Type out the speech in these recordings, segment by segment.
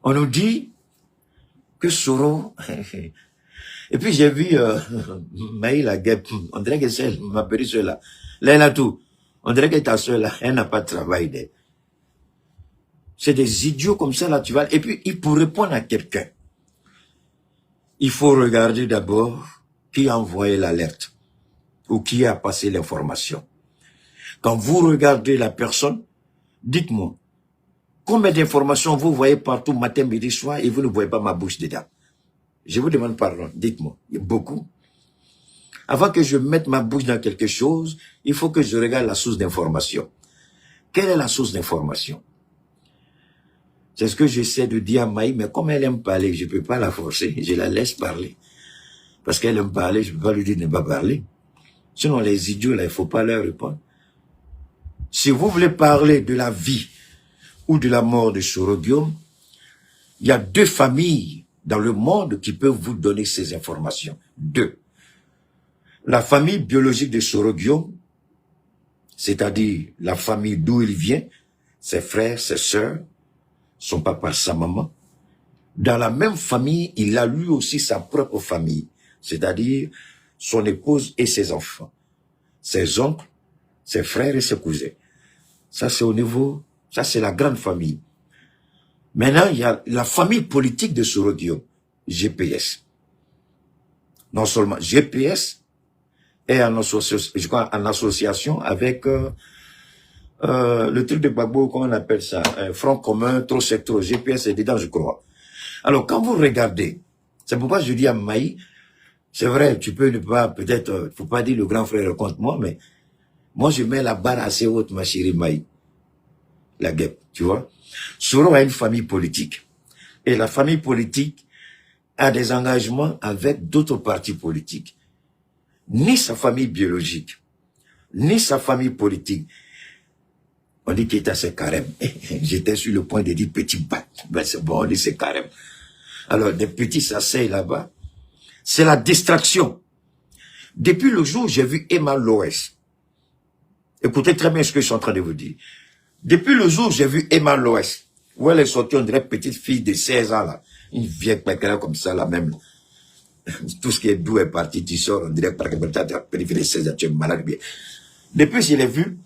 On nous dit que Soro... Et puis j'ai vu Maï la guêpe, on dirait que c'est ma petite soeur là. Là, elle a tout. On dirait que ta soeur là, elle n'a pas de travail. C'est des idiots comme ça là, tu vois. Et puis, pour répondre à quelqu'un, il faut regarder d'abord qui a envoyé l'alerte ou qui a passé l'information. Quand vous regardez la personne, dites-moi, combien d'informations vous voyez partout matin, midi, soir et vous ne voyez pas ma bouche dedans? Je vous demande pardon, dites-moi, il y a beaucoup. Avant que je mette ma bouche dans quelque chose, il faut que je regarde la source d'information. Quelle est la source d'information? C'est ce que j'essaie de dire à Maï, mais comme elle aime parler, je ne peux pas la forcer, je la laisse parler. Parce qu'elle aime parler, je ne peux pas lui dire de ne pas parler. Sinon, les idiots, là, il ne faut pas leur répondre. Si vous voulez parler de la vie ou de la mort de Soro Guillaume, il y a 2 familles dans le monde qui peuvent vous donner ces informations. 2. La famille biologique de Soro Guillaume, c'est-à-dire la famille d'où il vient, ses frères, ses sœurs, son papa, sa maman. Dans la même famille, il a lui aussi sa propre famille, c'est-à-dire son épouse et ses enfants, ses oncles, ses frères et ses cousins. Ça, c'est au niveau, ça, c'est la grande famille. Maintenant, il y a la famille politique de Soro Guillaume, GPS. Non seulement GPS est en association, je crois, en association avec le truc de Gbagbo, comment on appelle ça, Front commun, trop c'est trop, GPS est dedans, je crois. Alors, quand vous regardez, c'est pourquoi je dis à Maï, c'est vrai, tu peux ne pas, peut-être, faut pas dire le grand frère contre moi, mais moi, je mets la barre assez haute, ma chérie Maï. La guêpe, tu vois. Soro a une famille politique. Et la famille politique a des engagements avec d'autres partis politiques. Ni sa famille biologique, ni sa famille politique. On dit qu'il était assez carême. J'étais sur le point de dire petit bat. Ben c'est bon, on dit c'est carême. Alors, des petits s'asseyent là-bas. C'est la distraction. Depuis le jour où j'ai vu Emma Loès, écoutez très bien ce que je suis en train de vous dire. Depuis le jour où j'ai vu Emma Loès, où elle est sortie, on dirait petite fille de 16 ans, là. Une vieille pécale comme ça, là même. Tout ce qui est doux est parti, tu sors, on dirait par exemple, tu as périphérique de 16 ans, tu es malade bien. Depuis que je l'ai vu,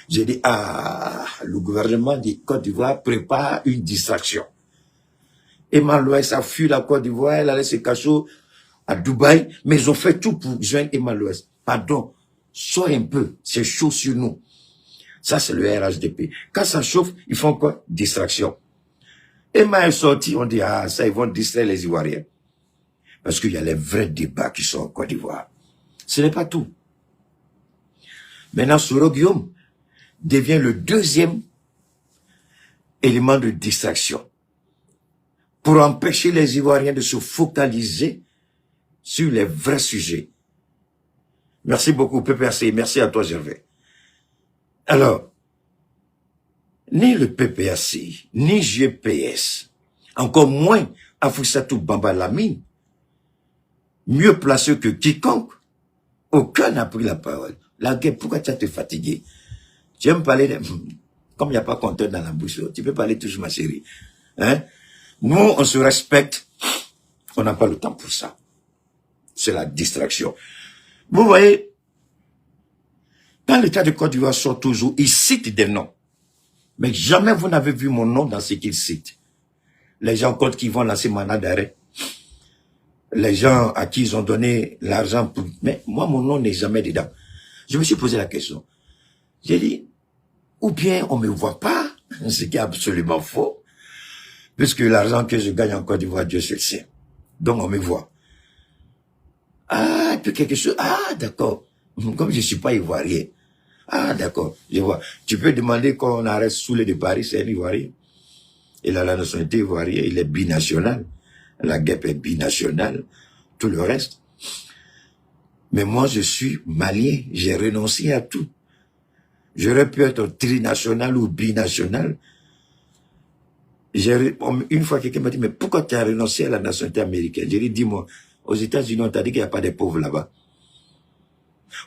j'ai dit, ah, le gouvernement de Côte d'Ivoire prépare une distraction. Emma Loès a fui la Côte d'Ivoire, elle allait se cacher à Dubaï, mais ils ont fait tout pour joindre Emma Loès. Pardon, sois un peu, c'est chaud sur nous. Ça, c'est le RHDP. Quand ça chauffe, ils font quoi? Distraction. Emma est sortie, on dit, ah, ça, ils vont distraire les Ivoiriens. Parce qu'il y a les vrais débats qui sont en Côte d'Ivoire. Ce n'est pas tout. Maintenant, Soro Guillaume devient le 2e élément de distraction pour empêcher les Ivoiriens de se focaliser sur les vrais sujets. Merci beaucoup, PPAC. Merci à toi, Gervais. Alors, ni le PPAC, ni GPS, encore moins Afousssatou Bamba Lamine, mieux placé que quiconque, aucun n'a pris la parole. La guerre, pourquoi tu as te fatigué? Tu aimes parler de... Comme il n'y a pas compteur dans la bouche, tu peux parler toujours, ma chérie. Hein? Nous, on se respecte. On n'a pas le temps pour ça. C'est la distraction. Vous voyez, quand l'État de Côte d'Ivoire sort toujours, il cite des noms. Mais jamais vous n'avez vu mon nom dans ce qu'il cite. Les gens comptent qui vont lancer mandat d'arrêt. Les gens à qui ils ont donné l'argent pour... Mais moi, mon nom n'est jamais dedans. Je me suis posé la question. J'ai dit, ou bien on ne me voit pas, ce qui est absolument faux, puisque l'argent que je gagne en Côte d'Ivoire, Dieu seul sait. Donc on me voit. Ah, et puis quelque chose, ah d'accord. Comme je ne suis pas ivoirien. Ah d'accord, je vois. Tu peux demander qu'on arrête Soulé de Paris, c'est un ivoirien. Il a la nationalité ivoirienne, il est binational. La guêpe est binationale, tout le reste. Mais moi, je suis malien, j'ai renoncé à tout. J'aurais pu être trinational ou binational. Une fois, quelqu'un m'a dit, mais pourquoi tu as renoncé à la nationalité américaine? J'ai dit, dis-moi, aux États-Unis, on t'a dit qu'il n'y a pas de pauvres là-bas.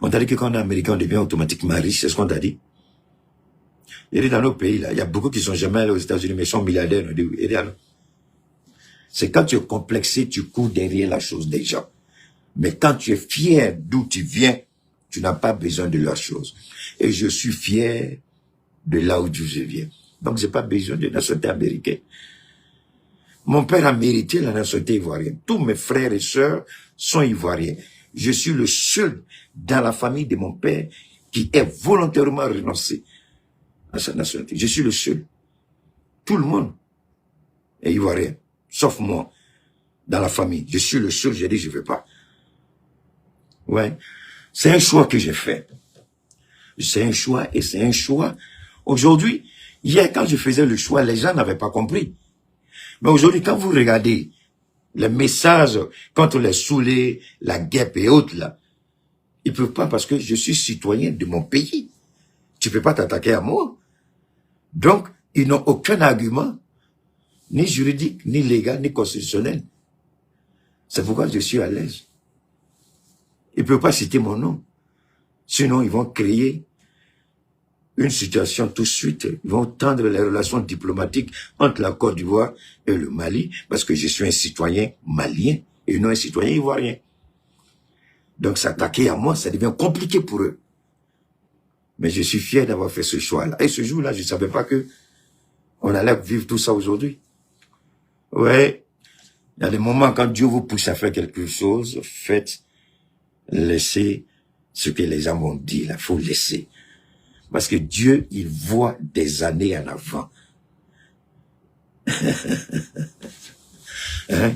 On t'a dit que quand on est américain, on devient automatiquement riche, c'est ce qu'on t'a dit. J'ai dit, dans nos pays, là, il y a beaucoup qui ne sont jamais allés aux États-Unis, mais ils sont milliardaires. On dit, oui. C'est quand tu es complexé, tu cours derrière la chose des gens. Mais quand tu es fier d'où tu viens, tu n'as pas besoin de leur chose. Et je suis fier de là où je viens. Donc, j'ai pas besoin de nationalité américaine. Mon père a mérité la nationalité ivoirienne. Tous mes frères et sœurs sont ivoiriens. Je suis le seul dans la famille de mon père qui ait volontairement renoncé à sa nationalité. Je suis le seul. Tout le monde est ivoirien, sauf moi, dans la famille. Je suis le seul, j'ai dit je veux pas. Ouais. C'est un choix que j'ai fait. C'est un choix et c'est un choix. Aujourd'hui, hier quand je faisais le choix, les gens n'avaient pas compris. Mais aujourd'hui, quand vous regardez les messages contre les saoulés, la guêpe et autres là, ils peuvent pas parce que je suis citoyen de mon pays. Tu peux pas t'attaquer à moi. Donc, ils n'ont aucun argument, ni juridique, ni légal, ni constitutionnel. C'est pourquoi je suis à l'aise. Ils ne peuvent pas citer mon nom. Sinon, ils vont créer une situation tout de suite. Ils vont tendre les relations diplomatiques entre la Côte d'Ivoire et le Mali, parce que je suis un citoyen malien et non un citoyen ivoirien. Donc, s'attaquer à moi, ça devient compliqué pour eux. Mais je suis fier d'avoir fait ce choix-là. Et ce jour-là, je ne savais pas que on allait vivre tout ça aujourd'hui. Ouais. Il y a des moments quand Dieu vous pousse à faire quelque chose, faites, laissez ce que les gens m'ont dit, là, faut laisser. Parce que Dieu, il voit des années en avant. Hein?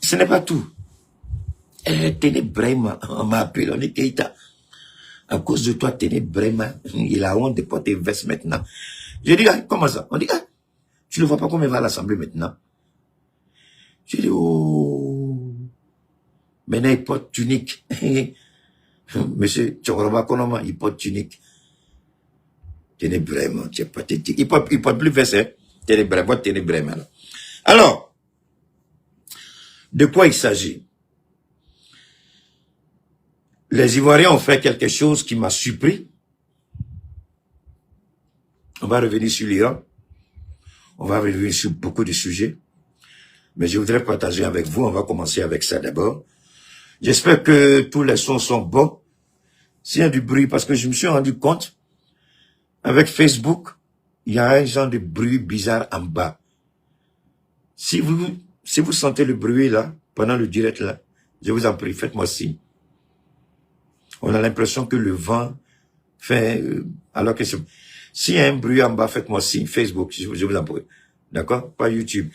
Ce n'est pas tout. Tenez Brema, on m'a appelé, on est Keita. À cause de toi, Tenez Brema, il a honte de porter veste maintenant. J'ai dit, ah, comment ça? On dit, ah, tu ne vois pas comment il va à l'Assemblée maintenant? J'ai dit, oh, maintenant il porte tunique. Monsieur Tchoroma Konoma, il porte tunique. Tenez Brema, tu es pathétique. Il porte plus veste, hein? Tenez Brema. Alors, de quoi il s'agit? Les Ivoiriens ont fait quelque chose qui m'a surpris. On va revenir sur l'Iran. On va revenir sur beaucoup de sujets. Mais je voudrais partager avec vous. On va commencer avec ça d'abord. J'espère que tous les sons sont bons. S'il y a du bruit, parce que je me suis rendu compte, avec Facebook, il y a un genre de bruit bizarre en bas. Si vous sentez le bruit là, pendant le direct là, je vous en prie, faites-moi signe. On a l'impression que le vent fait, alors que s'il y a un bruit en bas, faites-moi signe. Facebook, je vous en prie. D'accord? Pas YouTube.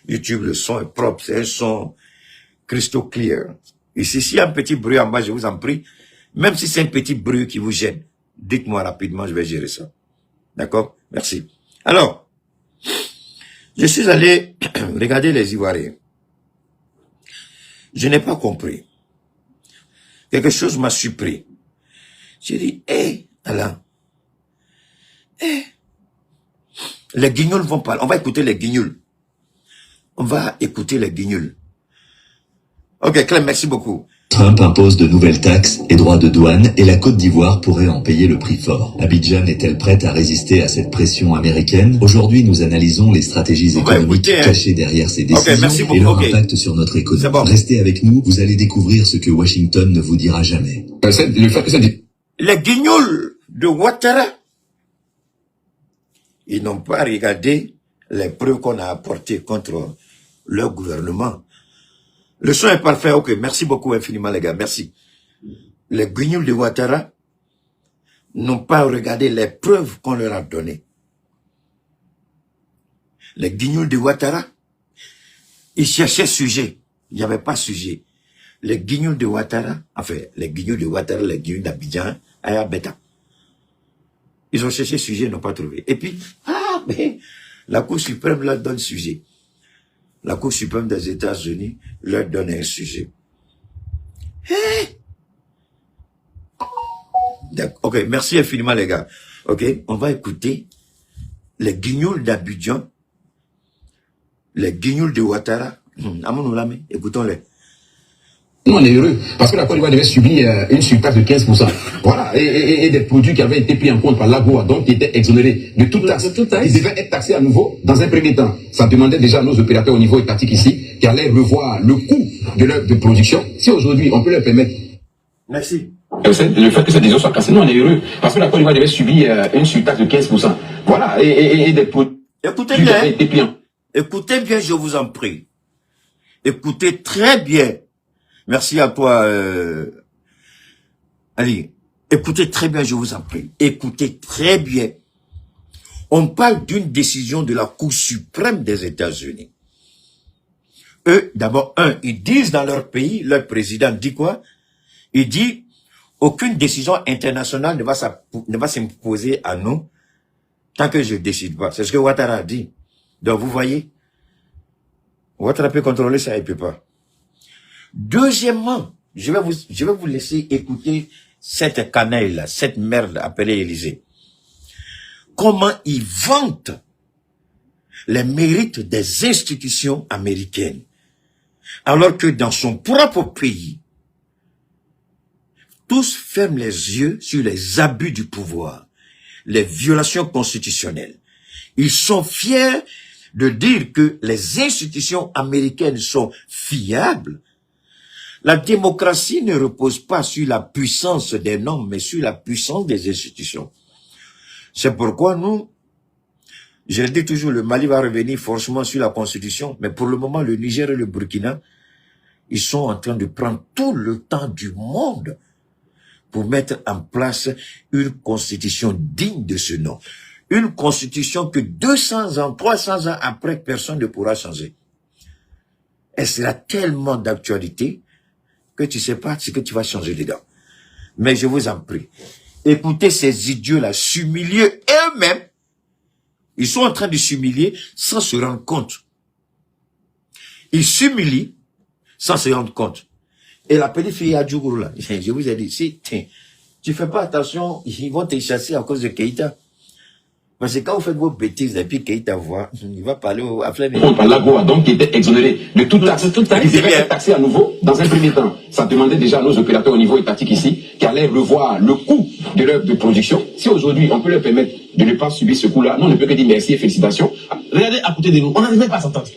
YouTube, le son est propre, c'est un son crystal clear. Ici, s'il y a un petit bruit en bas, je vous en prie, même si c'est un petit bruit qui vous gêne, dites-moi rapidement, je vais gérer ça. D'accord? Merci. Alors, je suis allé regarder les Ivoiriens. Je n'ai pas compris. Quelque chose m'a surpris. J'ai dit, Alain, les guignols vont parler. On va écouter les guignols. On va écouter les guignols. Ok, Clem, merci beaucoup. Trump impose de nouvelles taxes et droits de douane et la Côte d'Ivoire pourrait en payer le prix fort. Abidjan est-elle prête à résister à cette pression américaine? Aujourd'hui, nous analysons les stratégies économiques cachées derrière ces décisions et leur impact sur notre économie. Bon. Restez avec nous, vous allez découvrir ce que Washington ne vous dira jamais. Les guignols de Ouattara, ils n'ont pas regardé les preuves qu'on a apportées contre leur gouvernement. Le son est parfait, ok, merci beaucoup infiniment les gars, merci. Les guignols de Ouattara n'ont pas regardé les preuves qu'on leur a données. Les guignols de Ouattara, ils cherchaient sujet, il n'y avait pas sujet. Les guignols de Ouattara, enfin, les guignols de Ouattara, les guignols d'Abidjan, Ayabeta. Ils ont cherché sujet, ils n'ont pas trouvé. Et puis, mais la Cour suprême leur donne sujet. La Cour suprême des États-Unis leur donne un sujet. Ok, merci infiniment les gars. Ok, on va écouter les guignols d'Abidjan, les guignols de Ouattara. Écoutons-les. Nous, on est heureux parce que la Côte d'Ivoire devait subir une surtaxe de 15%. Voilà, et des produits qui avaient été pris en compte par l'AGOA, donc qui étaient exonérés de toute taxe. Ils devaient être taxés à nouveau dans un premier temps. Ça demandait déjà à nos opérateurs au niveau étatique ici qui allaient revoir le coût de leur de production. Si aujourd'hui, on peut leur permettre. Merci. Le fait que ces décisions soient cassées, nous, on est heureux parce que la Côte d'Ivoire devait subir une surtaxe de 15%. Voilà, et des produits Écoutez qui avaient été pris en bien. Écoutez bien, je vous en prie. Écoutez très bien. Merci à toi, Ali. Écoutez très bien, je vous en prie. Écoutez très bien. On parle d'une décision de la Cour suprême des États-Unis. Eux, d'abord, ils disent dans leur pays, leur président dit quoi? Il dit, aucune décision internationale ne va s'imposer à nous tant que je ne décide pas. C'est ce que Ouattara a dit. Donc, vous voyez, Ouattara peut contrôler ça, il ne peut pas. Deuxièmement, je vais vous laisser écouter cette canaille-là, cette merde appelée Élysée. Comment ils vantent les mérites des institutions américaines, alors que dans son propre pays, tous ferment les yeux sur les abus du pouvoir, les violations constitutionnelles. Ils sont fiers de dire que les institutions américaines sont fiables. La démocratie ne repose pas sur la puissance des noms, mais sur la puissance des institutions. C'est pourquoi nous, je le dis toujours, le Mali va revenir forcément sur la Constitution, mais pour le moment, le Niger et le Burkina, ils sont en train de prendre tout le temps du monde pour mettre en place une Constitution digne de ce nom. Une Constitution que 200 ans, 300 ans après, personne ne pourra changer. Elle sera tellement d'actualité que tu ne sais pas ce que tu vas changer dedans. Mais je vous en prie, écoutez ces idiots-là s'humilier eux-mêmes. Ils sont en train de s'humilier sans se rendre compte. Ils s'humilient sans se rendre compte. Et la petite fille à Djougourou, là, je vous ai dit, si tu fais pas attention, ils vont te chasser à cause de Keïta. Parce que quand vous faites vos bêtises et puis Keïta voit, il va parler à Fleming. Par l'AGOA, donc qui était exonéré de toute taxe. Ils devaient être taxés à nouveau dans un premier temps. Ça demandait déjà à nos opérateurs au niveau étatique ici qui allaient revoir le coût de leur de production. Si aujourd'hui on peut leur permettre de ne pas subir ce coût-là, nous on ne peut que dire merci et félicitations. Regardez à côté de nous, on n'arrive même pas à s'entendre.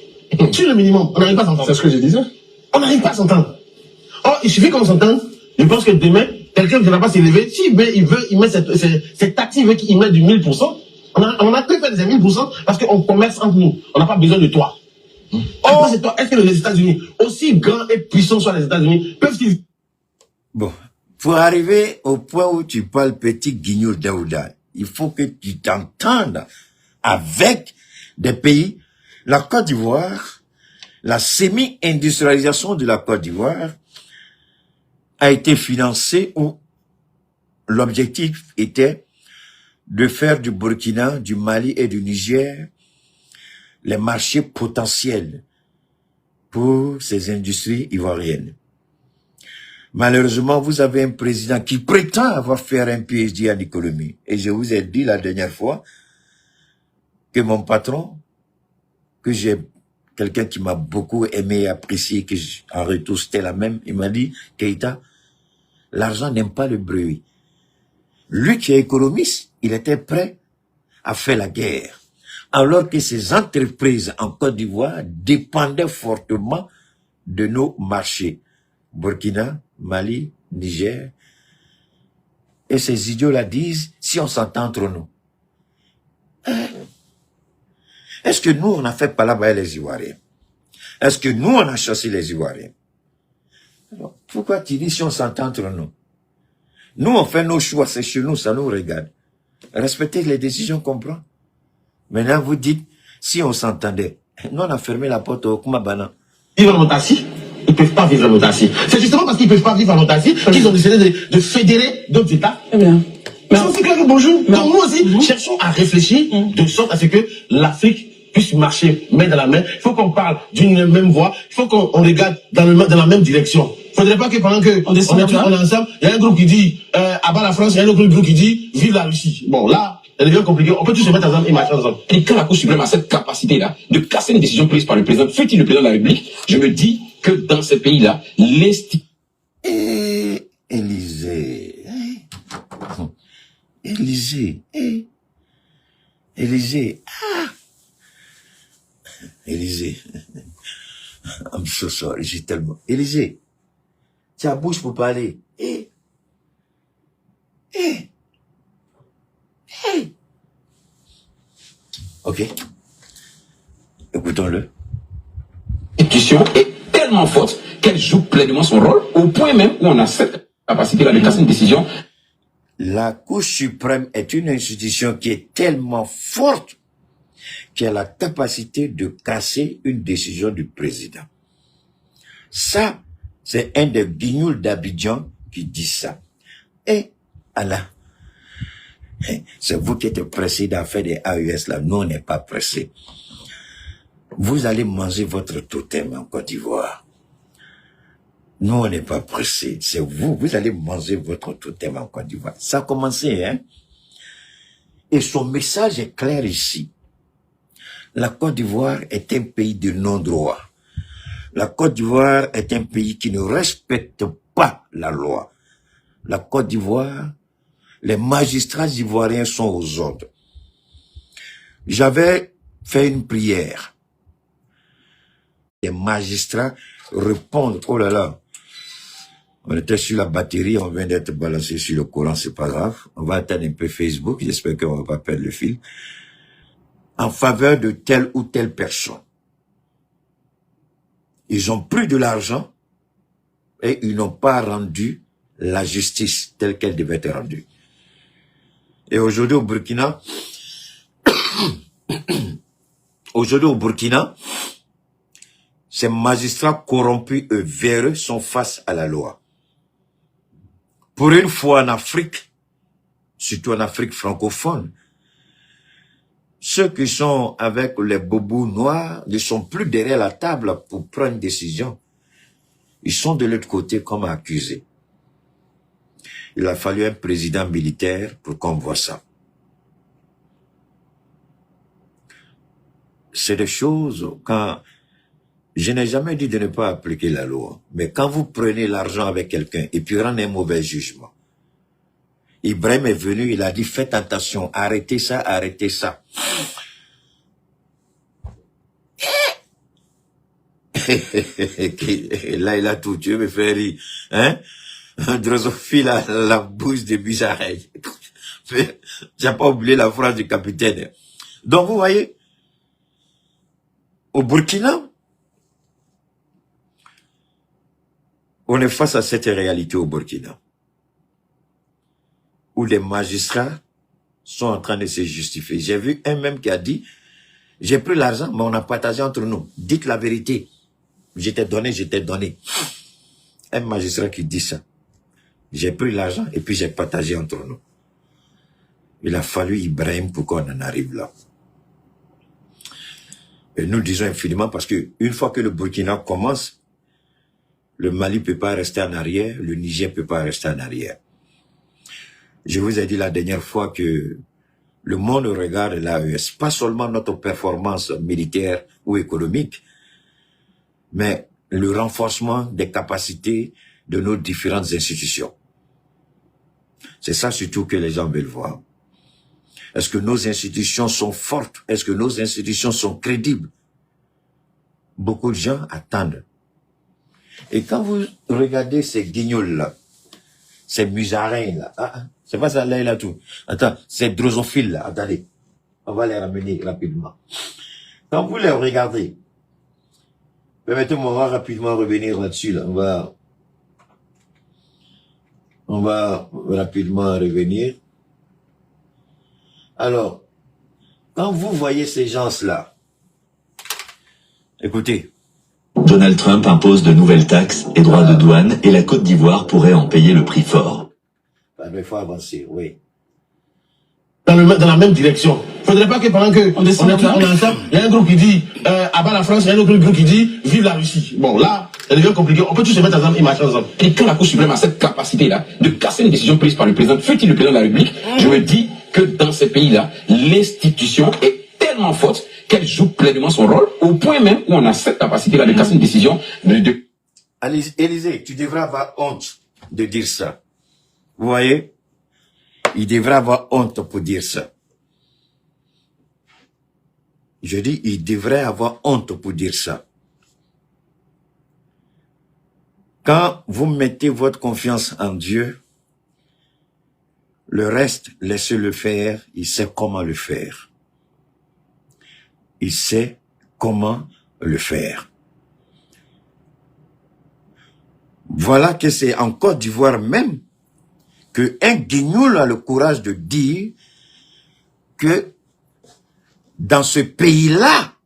Sur le minimum, on n'arrive pas à s'entendre. C'est ce que je disais. On n'arrive pas à s'entendre. Oh, il suffit qu'on s'entende. Je pense que demain, quelqu'un ne va pas s'élever. S'il veut, il met cette taxe, il veut qu'il mette du 1000%. On a que faire des 1000% parce qu'on commerce entre nous. On n'a pas besoin de toi. Oh, c'est toi. Est-ce que les États-Unis, aussi grands et puissants soient les États-Unis, peuvent-ils... Bon, pour arriver au point où tu parles petit guignol Daouda, il faut que tu t'entendes avec des pays. La Côte d'Ivoire, la semi-industrialisation de la Côte d'Ivoire a été financée où l'objectif était de faire du Burkina, du Mali et du Niger les marchés potentiels pour ces industries ivoiriennes. Malheureusement, vous avez un président qui prétend avoir fait un PhD en économie. Et je vous ai dit la dernière fois que mon patron, que j'ai quelqu'un qui m'a beaucoup aimé et apprécié, que en retour c'était la même, il m'a dit, Keïta, l'argent n'aime pas le bruit. Lui qui est économiste, il était prêt à faire la guerre. Alors que ces entreprises en Côte d'Ivoire dépendaient fortement de nos marchés. Burkina, Mali, Niger. Et ces idiots-là disent, si on s'entend entre nous. Est-ce que nous, on a fait palabrer les Ivoiriens? Est-ce que nous, on a chassé les Ivoiriens? Alors, pourquoi tu dis si on s'entend entre nous? Nous, on fait nos choix, c'est chez nous, ça nous regarde. Respectez les décisions qu'on prend. Maintenant, vous dites, si on s'entendait, nous, on a fermé la porte au Koumabana. Vivre en autarcie, ils ne peuvent pas vivre en autarcie. C'est justement parce qu'ils ne peuvent pas vivre en autarcie qu'ils ont décidé de fédérer d'autres États. Eh bien. C'est aussi clair que bonjour. Donc nous aussi, cherchons à réfléchir de sorte à ce que l'Afrique puisse marcher main dans la main. Il faut qu'on parle d'une même voix. Il faut qu'on regarde dans la même direction. Il ne faudrait pas que pendant que on est ensemble, il y a un groupe qui dit abat la France, il y a un autre groupe qui dit vive la Russie. Bon là, ça devient compliqué. On peut tous se mettre ensemble et marcher ensemble. Et quand la Cour suprême a cette capacité-là de casser les décisions prises par le président, fut-il le président de la République, je me dis que dans ces pays-là, Élysée. Élysée. Élysée. Élysée. I'm so sorry, j'ai tellement... Élysée, tu as bouche pour parler. Ok. Écoutons-le. L'institution est tellement forte qu'elle joue pleinement son rôle, au point même où on a cette capacité-là de casser une décision. La Cour suprême est une institution qui est tellement forte qui a la capacité de casser une décision du président. Ça, c'est un des guignol d'Abidjan qui dit ça. Et, Allah, c'est vous qui êtes pressés d'en faire des AES là. Nous, on n'est pas pressés. Vous allez manger votre totem en Côte d'Ivoire. Nous, on n'est pas pressés. C'est vous. Vous allez manger votre totem en Côte d'Ivoire. Ça a commencé, hein. Et son message est clair ici. La Côte d'Ivoire est un pays de non-droit. La Côte d'Ivoire est un pays qui ne respecte pas la loi. La Côte d'Ivoire, les magistrats ivoiriens sont aux ordres. J'avais fait une prière. Les magistrats répondent, oh là là, on était sur la batterie, on vient d'être balancé sur le Coran, c'est pas grave. On va attendre un peu Facebook, j'espère qu'on va pas perdre le fil. En faveur de telle ou telle personne. Ils ont pris de l'argent et ils n'ont pas rendu la justice telle qu'elle devait être rendue. Et aujourd'hui au Burkina, ces magistrats corrompus et véreux sont face à la loi. Pour une fois en Afrique, surtout en Afrique francophone, ceux qui sont avec les bobos noirs ne sont plus derrière la table pour prendre une décision. Ils sont de l'autre côté comme accusés. Il a fallu un président militaire pour qu'on voit ça. C'est des choses quand... Je n'ai jamais dit de ne pas appliquer la loi. Mais quand vous prenez l'argent avec quelqu'un et puis rendez un mauvais jugement, Ibrahim est venu, il a dit, faites attention, arrêtez ça, arrêtez ça. Là, il a tout, tu veux me faire rire. Hein? Drosophile a la bouche de bizarre. Tu n'as pas oublié la phrase du capitaine. Donc, vous voyez, au Burkina, on est face à cette réalité au Burkina, où les magistrats sont en train de se justifier. J'ai vu un même qui a dit, j'ai pris l'argent, mais on a partagé entre nous. Dites la vérité. J'étais donné, j'étais donné. Un magistrat qui dit ça. J'ai pris l'argent et puis j'ai partagé entre nous. Il a fallu Ibrahim pour qu'on en arrive là. Et nous disons infiniment parce que une fois que le Burkina commence, le Mali ne peut pas rester en arrière, le Niger ne peut pas rester en arrière. Je vous ai dit la dernière fois que le monde regarde l'AES, pas seulement notre performance militaire ou économique, mais le renforcement des capacités de nos différentes institutions. C'est ça surtout que les gens veulent voir. Est-ce que nos institutions sont fortes? Est-ce que nos institutions sont crédibles? Beaucoup de gens attendent. Et quand vous regardez ces guignols-là, ces musarins-là, c'est pas ça là tout. Attends, ces drosophiles-là, attendez. On va les ramener rapidement. Quand vous les regardez, permettez-moi, on va rapidement revenir là-dessus. Là. On va rapidement revenir. Alors, quand vous voyez ces gens-là, écoutez. Donald Trump impose de nouvelles taxes et droits de douane et la Côte d'Ivoire pourrait en payer le prix fort. Il faut avancer, oui. Dans la même direction. Il ne faudrait pas que pendant que on est ensemble, il y a un groupe qui dit abat la France, il y a un autre groupe qui dit vive la Russie. Bon, là, ça devient compliqué. On peut tous se mettre ensemble et marcher ensemble. Et quand la Cour suprême a cette capacité-là de casser une décision prise par le président, fut-il le président de la République, je me dis que dans ces pays-là, l'institution est tellement forte qu'elle joue pleinement son rôle, au point même où on a cette capacité-là de casser une décision Élysée, tu devrais avoir honte de dire ça. Vous voyez? Il devrait avoir honte pour dire ça. Je dis, il devrait avoir honte pour dire ça. Quand vous mettez votre confiance en Dieu, le reste, laissez-le faire. Il sait comment le faire. Il sait comment le faire. Voilà que c'est en Côte d'Ivoire même que un guignoul a le courage de dire que dans ce pays-là,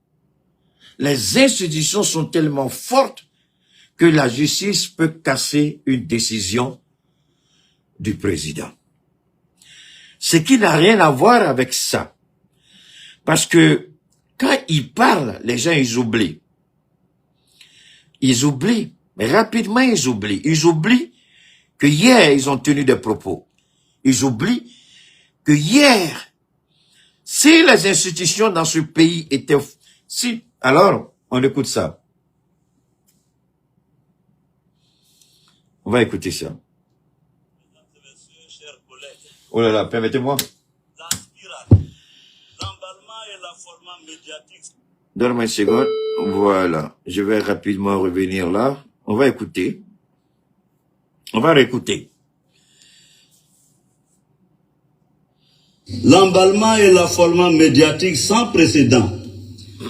les institutions sont tellement fortes que la justice peut casser une décision du président. Ce qui n'a rien à voir avec ça. Parce que quand ils parlent, les gens, ils oublient. Ils oublient. Mais rapidement, ils oublient. Ils oublient que hier, ils ont tenu des propos. Ils oublient que hier, si les institutions dans ce pays étaient... Si, alors, on écoute ça. On va écouter ça. Oh là là, permettez-moi. Donne-moi une seconde. Voilà. Je vais rapidement revenir là. On va écouter. On va réécouter. L'emballement et l'affolement médiatique sans précédent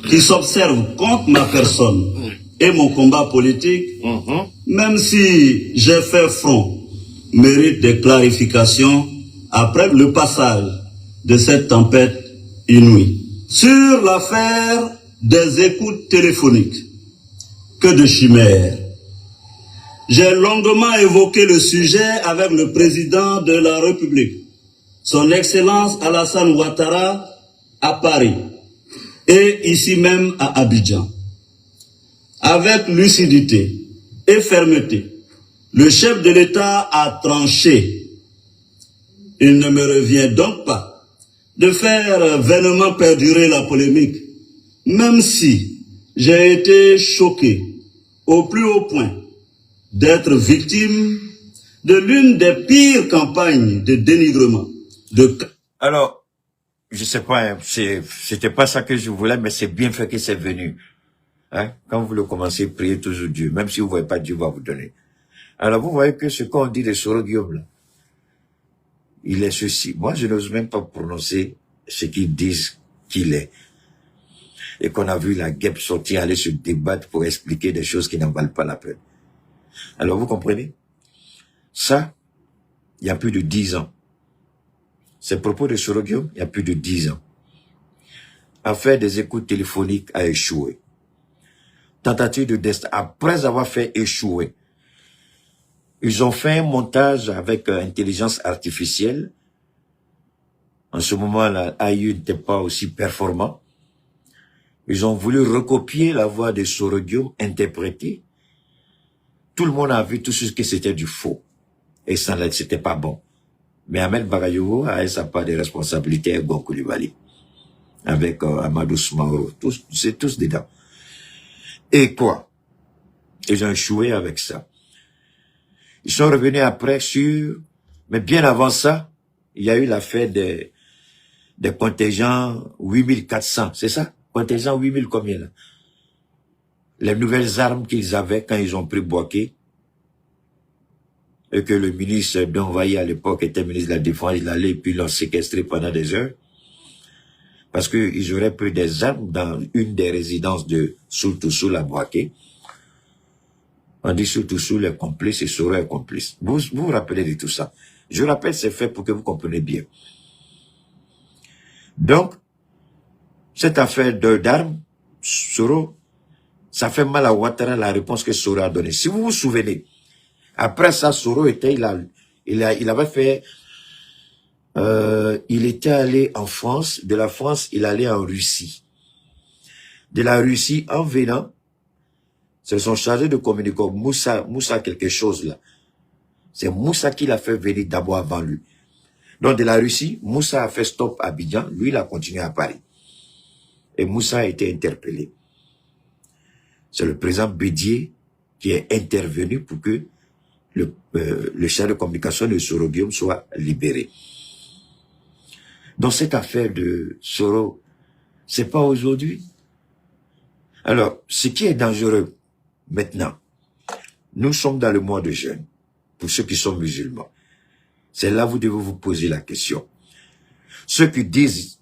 qui s'observe contre ma personne et mon combat politique, même si j'ai fait front, mérite des clarifications après le passage de cette tempête inouïe. Sur l'affaire des écoutes téléphoniques, que de chimères. J'ai longuement évoqué le sujet avec le président de la République, son Excellence Alassane Ouattara, à Paris et ici même à Abidjan. Avec lucidité et fermeté, le chef de l'État a tranché. Il ne me revient donc pas de faire vainement perdurer la polémique, même si j'ai été choqué au plus haut point d'être victime de l'une des pires campagnes de dénigrement. Alors, je sais pas, hein, c'était pas ça que je voulais, mais c'est bien fait que c'est venu. Hein? Quand vous le commencez, priez toujours Dieu, même si vous voyez pas, Dieu va vous donner. Alors vous voyez que ce qu'on dit de Soro Guillaume, là, il est ceci. Moi, je n'ose même pas prononcer ce qu'ils disent qu'il est. Et qu'on a vu la guêpe sortir, aller se débattre pour expliquer des choses qui n'en valent pas la peine. Alors vous comprenez? Ça, il y a plus de 10 ans. Ces propos de Soro Guillaume, il y a plus de 10 ans. Affaire des écoutes téléphoniques a échoué. Tentative de destin. Après avoir fait échouer, ils ont fait un montage avec intelligence artificielle. En ce moment-là, AI n'était pas aussi performant. Ils ont voulu recopier la voix de Soro Guillaume interprétée. Tout le monde a vu tout ce que c'était du faux. Et ça, c'était pas bon. Mais Ahmed Bagayogo a sa part de responsabilité à Gonkoulibaly. Avec Amadou Soumaoro. C'est tous dedans. Et quoi? Ils ont échoué avec ça. Ils sont revenus après sur... Mais bien avant ça, il y a eu l'affaire des contingents 8400. C'est ça? Contingent 8000 combien là? Les nouvelles armes qu'ils avaient quand ils ont pris Bouaké. Et que le ministre d'Envoyé à l'époque était ministre de la Défense, il allait et puis l'ont séquestré pendant des heures. Parce qu'ils auraient pris des armes dans une des résidences de Soultoussou à Bouaké. On dit Soultoussou les complices et Soro les complices. Vous vous rappelez de tout ça. Je rappelle ces faits pour que vous compreniez bien. Donc, cette affaire d'armes, Soro, ça fait mal à Ouattara la réponse que Soro a donnée. Si vous vous souvenez, après ça, Soro était, il avait fait, il était allé en France, de la France, il allait en Russie. De la Russie, en venant, c'est son chargé de communication, Moussa quelque chose là. C'est Moussa qui l'a fait venir d'abord avant lui. Donc de la Russie, Moussa a fait stop à Abidjan, lui il a continué à Paris. Et Moussa a été interpellé. C'est le président Bédier qui est intervenu pour que le chargé de communication de Soro Guillaume soit libéré. Dans cette affaire de Soro, c'est pas aujourd'hui. Alors, ce qui est dangereux maintenant, nous sommes dans le mois de jeûne, pour ceux qui sont musulmans. C'est là que vous devez vous poser la question. Ceux qui disent,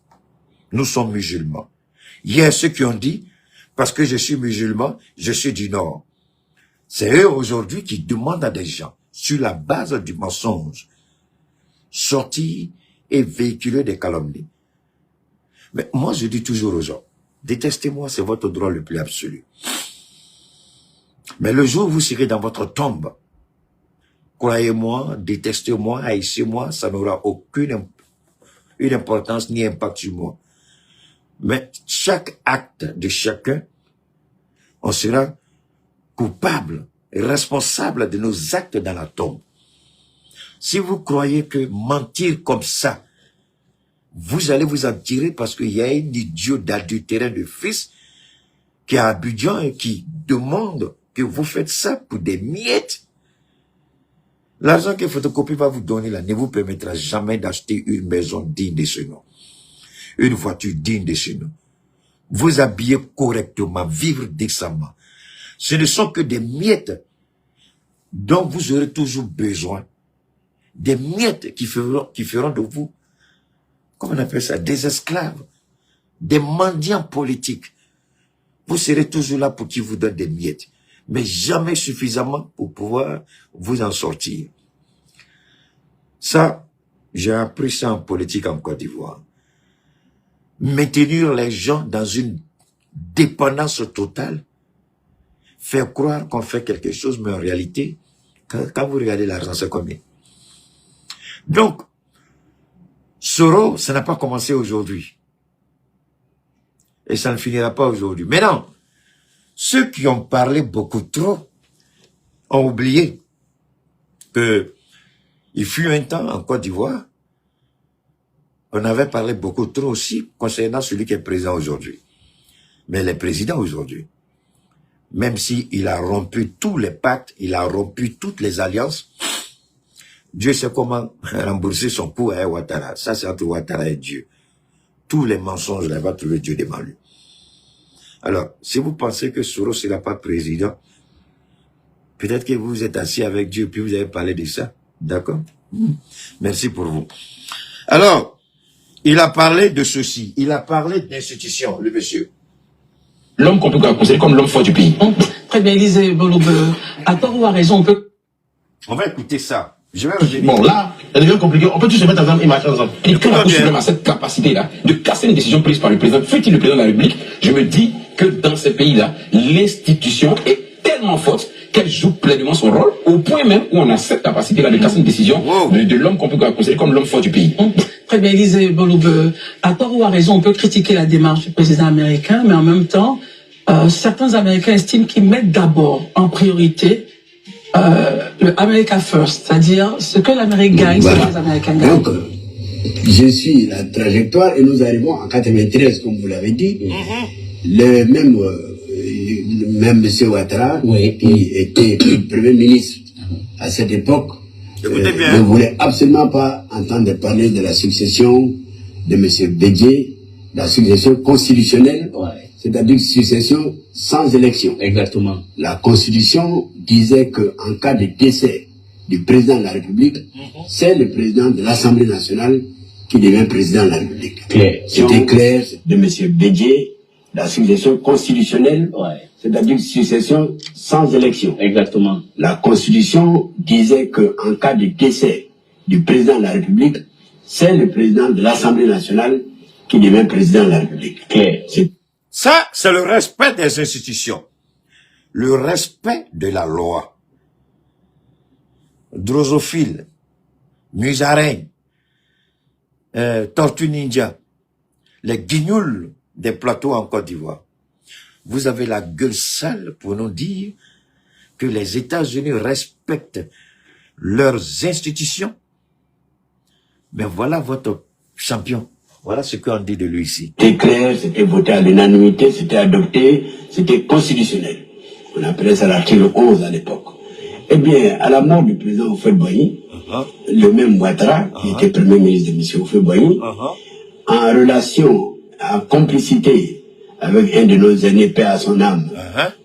nous sommes musulmans. Il y a ceux qui ont dit, parce que je suis musulman, je suis du Nord. C'est eux aujourd'hui qui demandent à des gens, sur la base du mensonge, sortir et véhiculer des calomnies. Mais moi, je dis toujours aux gens, détestez-moi, c'est votre droit le plus absolu. Mais le jour où vous serez dans votre tombe, croyez-moi, détestez-moi, haïssez-moi, ça n'aura aucune importance ni impact sur moi. Mais chaque acte de chacun, on sera coupable et responsable de nos actes dans la tombe. Si vous croyez que mentir comme ça, vous allez vous en tirer parce qu'il y a un idiot d'adultère de fils qui est à Abidjan et qui demande que vous faites ça pour des miettes. L'argent que Photocopie va vous donner là ne vous permettra jamais d'acheter une maison digne de ce nom. Une voiture digne de ce nom. Vous habiller correctement, vivre décemment. Ce ne sont que des miettes dont vous aurez toujours besoin. Des miettes qui feront de vous, comment on appelle ça, des esclaves, des mendiants politiques. Vous serez toujours là pour qu'ils vous donnent des miettes, mais jamais suffisamment pour pouvoir vous en sortir. Ça, j'ai appris ça en politique en Côte d'Ivoire. Maintenir les gens dans une dépendance totale, faire croire qu'on fait quelque chose, mais en réalité, quand vous regardez l'argent, c'est combien? Donc, Soro, ça n'a pas commencé aujourd'hui. Et ça ne finira pas aujourd'hui. Maintenant, ceux qui ont parlé beaucoup trop ont oublié que il fut un temps en Côte d'Ivoire, on avait parlé beaucoup trop aussi concernant celui qui est président aujourd'hui. Mais le président aujourd'hui, même s'il a rompu tous les pactes, il a rompu toutes les alliances, Dieu sait comment rembourser son coup à Ouattara. Ça, c'est entre Ouattara et Dieu. Tous les mensonges, là, va trouver Dieu devant lui. Alors, si vous pensez que Soro ne sera pas président, peut-être que vous êtes assis avec Dieu, puis vous avez parlé de ça. D'accord? Merci pour vous. Alors, il a parlé de ceci. Il a parlé d'institution, le monsieur. L'homme qu'on peut considérer comme l'homme fort du pays. Très bien, Élisée Bolobe. À tort ou à raison, on peut... On va écouter ça. Je vais revenir. Bon, là, ça devient compliqué. On peut tous se mettre ensemble et marcher ensemble. Et quand on a cette capacité-là de casser les décisions prises par le président, fut-il le président de la République, je me dis que dans ces pays-là, l'institution est tellement forte qu'elle joue pleinement son rôle, au point même où on a cette capacité-là de casser une décision de l'homme qu'on peut considérer comme l'homme fort du pays. Très bien, Élisée Bolobe. À tort ou à raison, on peut critiquer la démarche du président américain, mais en même temps, certains Américains estiment qu'ils mettent d'abord en priorité le America First, c'est-à-dire ce que l'Amérique gagne, c'est que les Américains gagnent. Donc, je suis la trajectoire et nous arrivons en 93, comme vous l'avez dit. Le même M. Ouattara, qui était Premier ministre à cette époque, ne voulait absolument pas entendre parler de la succession de M. Bédié, la succession constitutionnelle, c'est-à-dire succession sans élection. Exactement. La Constitution disait qu'en cas de décès du président de la République, c'est le président de l'Assemblée nationale qui devient président de la République. C'était clair de M. Bédié, la succession constitutionnelle, c'est-à-dire succession sans élection. Exactement. La Constitution disait qu'en cas de décès du président de la République, c'est le président de l'Assemblée nationale qui devient président de la République. Ça, c'est le respect des institutions. Le respect de la loi. Drosophile, musaraigne, tortue ninja, les guignoules des plateaux en Côte d'Ivoire. Vous avez la gueule sale pour nous dire que les États-Unis respectent leurs institutions. Mais voilà votre champion. Voilà ce qu'on dit de lui ici. C'était clair, c'était voté à l'unanimité, c'était adopté, c'était constitutionnel. On appelait ça l'article 11 à l'époque. Eh bien, à la mort du président Houphouët-Boigny, le même Ouattara, qui était premier ministre de M. Houphouët-Boigny, en relation, en complicité avec un de nos aînés, paix à son âme,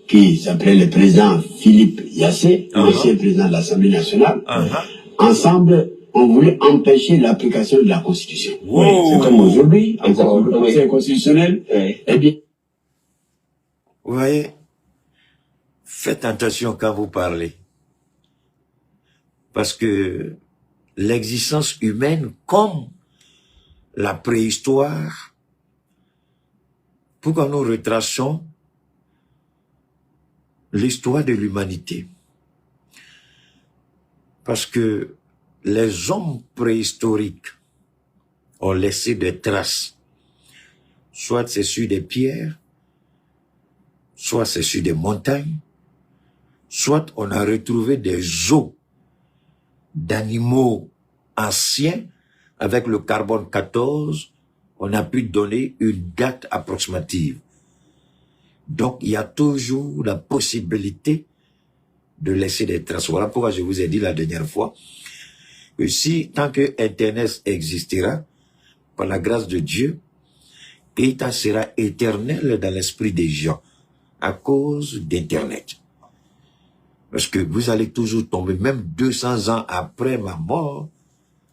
qui s'appelait le président Philippe Yassé, ancien président de l'Assemblée nationale, ensemble, on voulait empêcher l'application de la Constitution. C'est comme aujourd'hui, encore le Conseil constitutionnel, eh bien... Vous voyez, faites attention quand vous parlez. Parce que l'existence humaine, comme la préhistoire, pourquoi nous retraçons l'histoire de l'humanité? Parce que les hommes préhistoriques ont laissé des traces. Soit c'est sur des pierres, soit c'est sur des montagnes, soit on a retrouvé des os d'animaux anciens avec le carbone 14, on a pu donner une date approximative. Donc, il y a toujours la possibilité de laisser des traces. Voilà pourquoi je vous ai dit la dernière fois que si, tant que Internet existera, par la grâce de Dieu, Keïta sera éternel dans l'esprit des gens à cause d'Internet. Parce que vous allez toujours tomber, même 200 ans après ma mort,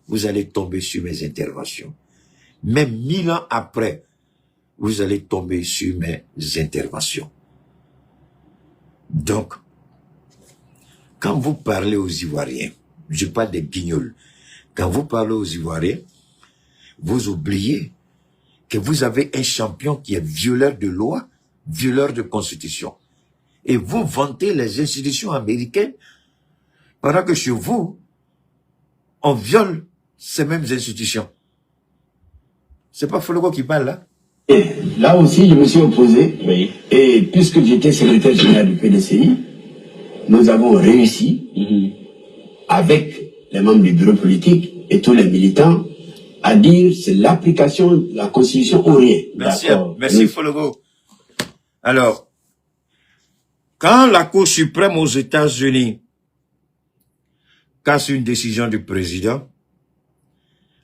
vous allez tomber sur mes interventions. Même 1000 ans après, vous allez tomber sur mes interventions. Donc, quand vous parlez aux Ivoiriens, je parle des guignols, quand vous parlez aux Ivoiriens, vous oubliez que vous avez un champion qui est violeur de loi, violeur de constitution. Et vous vantez les institutions américaines, pendant que chez vous, on viole ces mêmes institutions. C'est pas Fologo qui parle là? Et là aussi, je me suis opposé. Oui. Et puisque j'étais secrétaire général du PDCI, nous avons réussi, avec les membres du bureau politique et tous les militants, à dire c'est l'application de la Constitution ou rien. Merci, merci Fologo. Alors, quand la Cour suprême aux États-Unis casse une décision du président,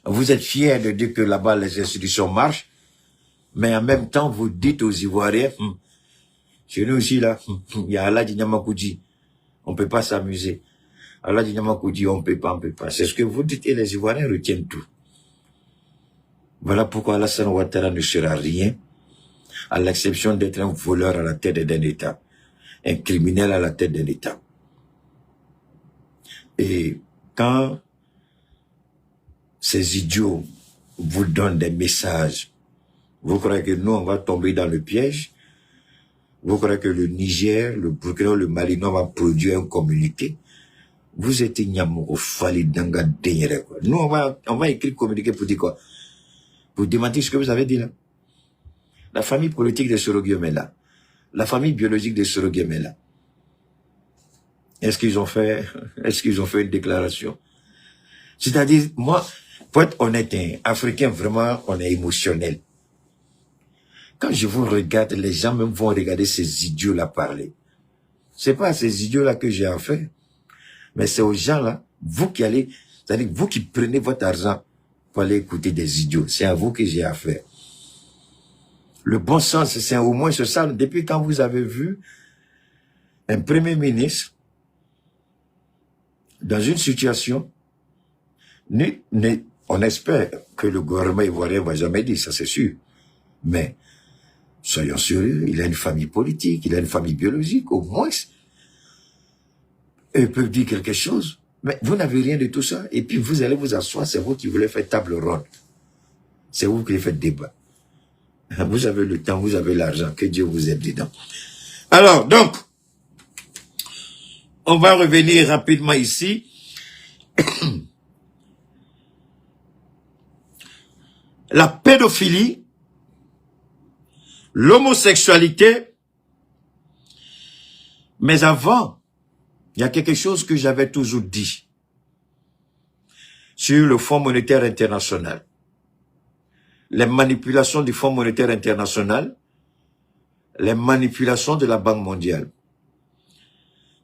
vous êtes fiers de dire que là-bas les institutions marchent, mais en même temps vous dites aux Ivoiriens, chez nous aussi là, il y a Aladji Nyamakoudji, on peut pas s'amuser. Aladji Nyamakoudji, on peut pas. C'est ce que vous dites et les Ivoiriens retiennent tout. Voilà pourquoi Alassane Ouattara ne sera rien, à l'exception d'être un voleur à la tête d'un État. Un criminel à la tête d'un État. Et quand ces idiots vous donnent des messages, vous croyez que nous, on va tomber dans le piège? Vous croyez que le Niger, le Burkina, le Mali, nous, on va produire un communiqué? Vous êtes Nyamoko Fali Danga Denyere. Nous, on va écrire communiqué pour dire quoi? Pour démentir ce que vous avez dit là. La famille politique de Soro Guillaume est là. La famille biologique de Soro Guillaume est là. Est-ce qu'ils ont fait une déclaration? C'est-à-dire, moi, pour être honnête, Africain, vraiment, on est émotionnel. Quand je vous regarde, les gens même vont regarder ces idiots-là parler. C'est pas à ces idiots-là que j'ai affaire. Mais c'est aux gens-là, vous qui allez, c'est-à-dire vous qui prenez votre argent pour aller écouter des idiots. C'est à vous que j'ai affaire. Le bon sens, c'est au moins ça. Depuis quand vous avez vu un premier ministre dans une situation, on espère que le gouvernement ivoirien va jamais dire ça, c'est sûr. Mais, soyons sérieux, il a une famille politique, il a une famille biologique, au moins. Ils peuvent dire quelque chose. Mais vous n'avez rien de tout ça. Et puis vous allez vous asseoir, c'est vous qui voulez faire table ronde. C'est vous qui faites débat. Vous avez le temps, vous avez l'argent, que Dieu vous aide dedans. Alors, donc, on va revenir rapidement ici. La pédophilie, l'homosexualité, mais avant, il y a quelque chose que j'avais toujours dit sur le Fonds monétaire international. Les manipulations du Fonds monétaire international, les manipulations de la Banque mondiale.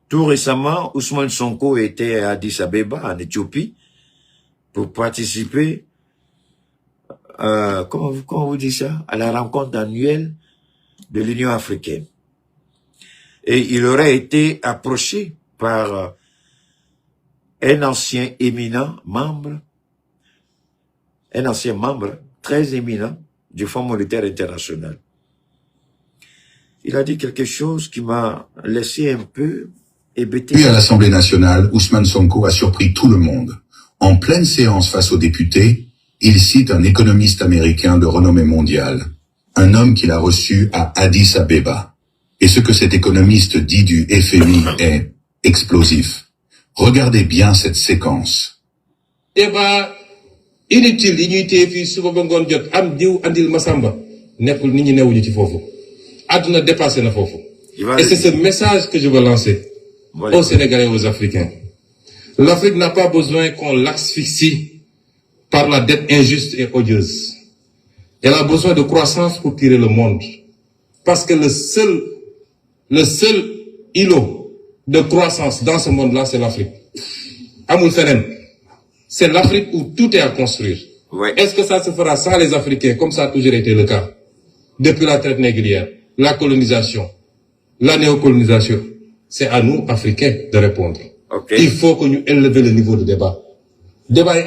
Tout récemment, Ousmane Sonko était à Addis Abeba, en Éthiopie, pour participer, comment vous dites ça, à la rencontre annuelle de l'Union africaine. Et il aurait été approché par un ancien éminent membre, très éminent du Fonds monétaire international. Il a dit quelque chose qui m'a laissé un peu hébété. Puis à l'Assemblée nationale, Ousmane Sonko a surpris tout le monde. En pleine séance face aux députés, il cite un économiste américain de renommée mondiale, un homme qu'il a reçu à Addis Abeba. Et ce que cet économiste dit du FMI est explosif. Regardez bien cette séquence. Débat inutile yi ñuy téye fii suba ba ngoon jot am diw andil Masamba nekkul nit ñi newuñu ci foofu àdduna dépassé na foofu. Et c'est ce message que je veux lancer aux Sénégalais et aux Africains. L'Afrique n'a pas besoin qu'on l'asphyxie par la dette injuste et odieuse. Elle a besoin de croissance pour tirer le monde. Parce que le seul îlot de croissance dans ce monde-là, c'est l'Afrique. Amul fenen. C'est l'Afrique où tout est à construire. Ouais. Est-ce que ça se fera sans les Africains, comme ça a toujours été le cas? Depuis la traite négrière, la colonisation, la néocolonisation. C'est à nous, Africains, de répondre. Okay. Il faut que nous élevions le niveau de débat. Débat est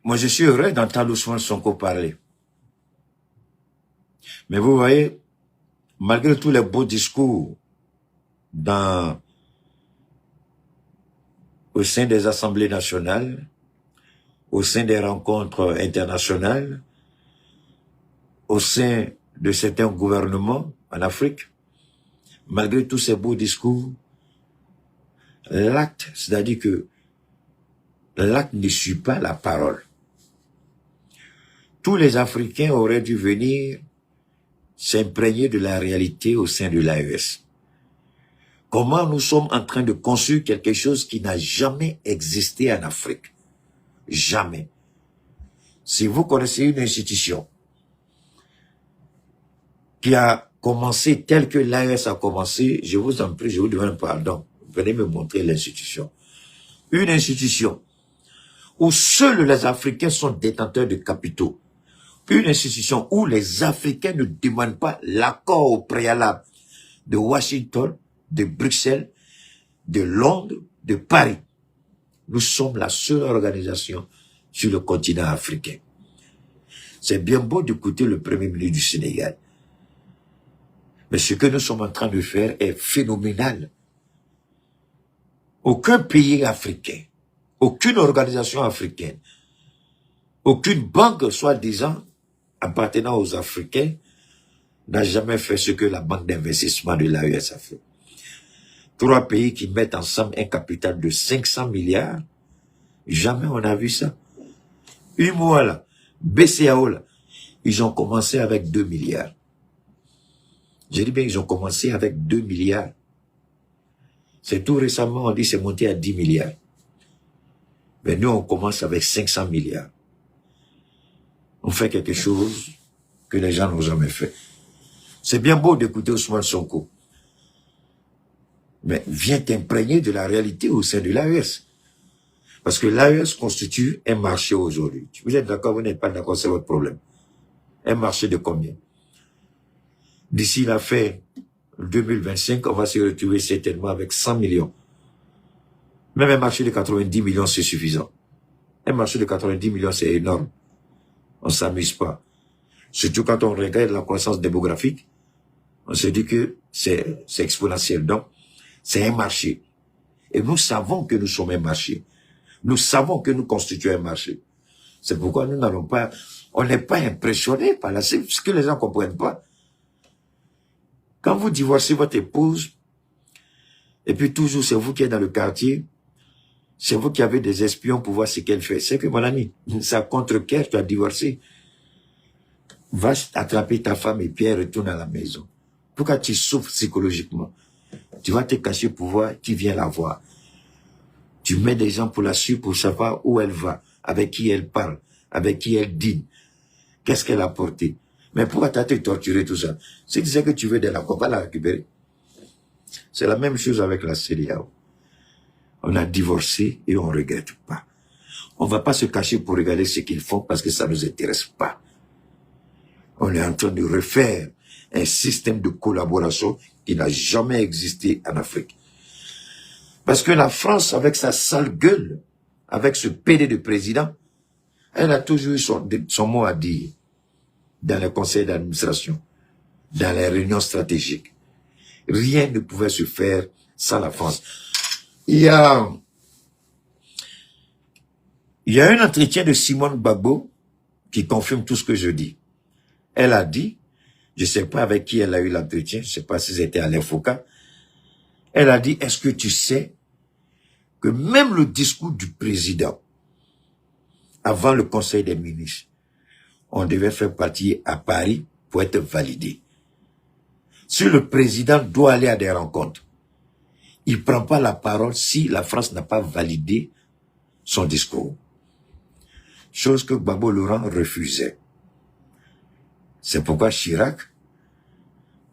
Moi, je suis heureux d'entendre Ousmane Sonko parler. Mais vous voyez, malgré tous les beaux discours au sein des assemblées nationales, au sein des rencontres internationales, au sein de certains gouvernements en Afrique, malgré tous ces beaux discours, l'acte, c'est-à-dire que l'acte ne suit pas la parole. Tous les Africains auraient dû venir s'imprégner de la réalité au sein de l'AES. Comment nous sommes en train de construire quelque chose qui n'a jamais existé en Afrique. Jamais. Si vous connaissez une institution qui a commencé tel que l'AES a commencé, je vous en prie, je vous demande pardon. Venez me montrer l'institution. Une institution où seuls les Africains sont détenteurs de capitaux. Une institution où les Africains ne demandent pas l'accord au préalable de Washington, de Bruxelles, de Londres, de Paris. Nous sommes la seule organisation sur le continent africain. C'est bien beau d'écouter le Premier ministre du Sénégal. Mais ce que nous sommes en train de faire est phénoménal. Aucun pays africain, aucune organisation africaine, aucune banque soi-disant appartenant aux Africains n'a jamais fait ce que la banque d'investissement de l'AES a fait. 3 pays qui mettent ensemble un capital de 500 milliards, jamais on a vu ça. UMOA là, BCAO là, ils ont commencé avec 2 milliards. Je dis bien, ils ont commencé avec 2 milliards. C'est tout récemment, on dit c'est monté à 10 milliards. Mais nous, on commence avec 500 milliards. On fait quelque chose que les gens n'ont jamais fait. C'est bien beau d'écouter Ousmane Sonko. Mais viens t'imprégner de la réalité au sein de l'AES. Parce que l'AES constitue un marché aujourd'hui. Vous êtes d'accord, vous n'êtes pas d'accord, c'est votre problème. Un marché de combien? D'ici la fin 2025, on va se retrouver certainement avec 100 millions. Même un marché de 90 millions, c'est suffisant. Un marché de 90 millions, c'est énorme. On ne s'amuse pas. Surtout quand on regarde la croissance démographique, on se dit que c'est exponentiel. Donc, c'est un marché. Et nous savons que nous sommes un marché. Nous savons que nous constituons un marché. C'est pourquoi nous n'allons pas, on n'est pas impressionnés par la, c'est ce que les gens ne comprennent pas. Quand vous divorcez votre épouse, et puis toujours c'est vous qui êtes dans le quartier, c'est vous qui avez des espions pour voir ce qu'elle fait. C'est que mon ami, ça contre-cœur, tu as divorcé. Va attraper ta femme et puis elle retourne à la maison. Pourquoi tu souffres psychologiquement? Tu vas te cacher pour voir qui vient la voir. Tu mets des gens pour la suivre pour savoir où elle va, avec qui elle parle, avec qui elle dîne, qu'est-ce qu'elle a porté. Mais pourquoi t'as te torturé tout ça? Si tu sais que tu veux de la quoi, va la récupérer. C'est la même chose avec la CEDEAO. On a divorcé et on ne regrette pas. On ne va pas se cacher pour regarder ce qu'ils font parce que ça ne nous intéresse pas. On est en train de refaire un système de collaboration qui n'a jamais existé en Afrique. Parce que la France, avec sa sale gueule, avec ce PD de président, elle a toujours eu son mot à dire dans les conseils d'administration, dans les réunions stratégiques. Rien ne pouvait se faire sans la France. Il y a un entretien de Simone Gbagbo qui confirme tout ce que je dis. Elle a dit, je ne sais pas avec qui elle a eu l'entretien, je ne sais pas si c'était à l'Infoca, elle a dit, est-ce que tu sais que même le discours du président, avant le Conseil des ministres, on devait faire partie à Paris pour être validé. Si le président doit aller à des rencontres, il ne prend pas la parole si la France n'a pas validé son discours. Chose que Gbagbo Laurent refusait. C'est pourquoi Chirac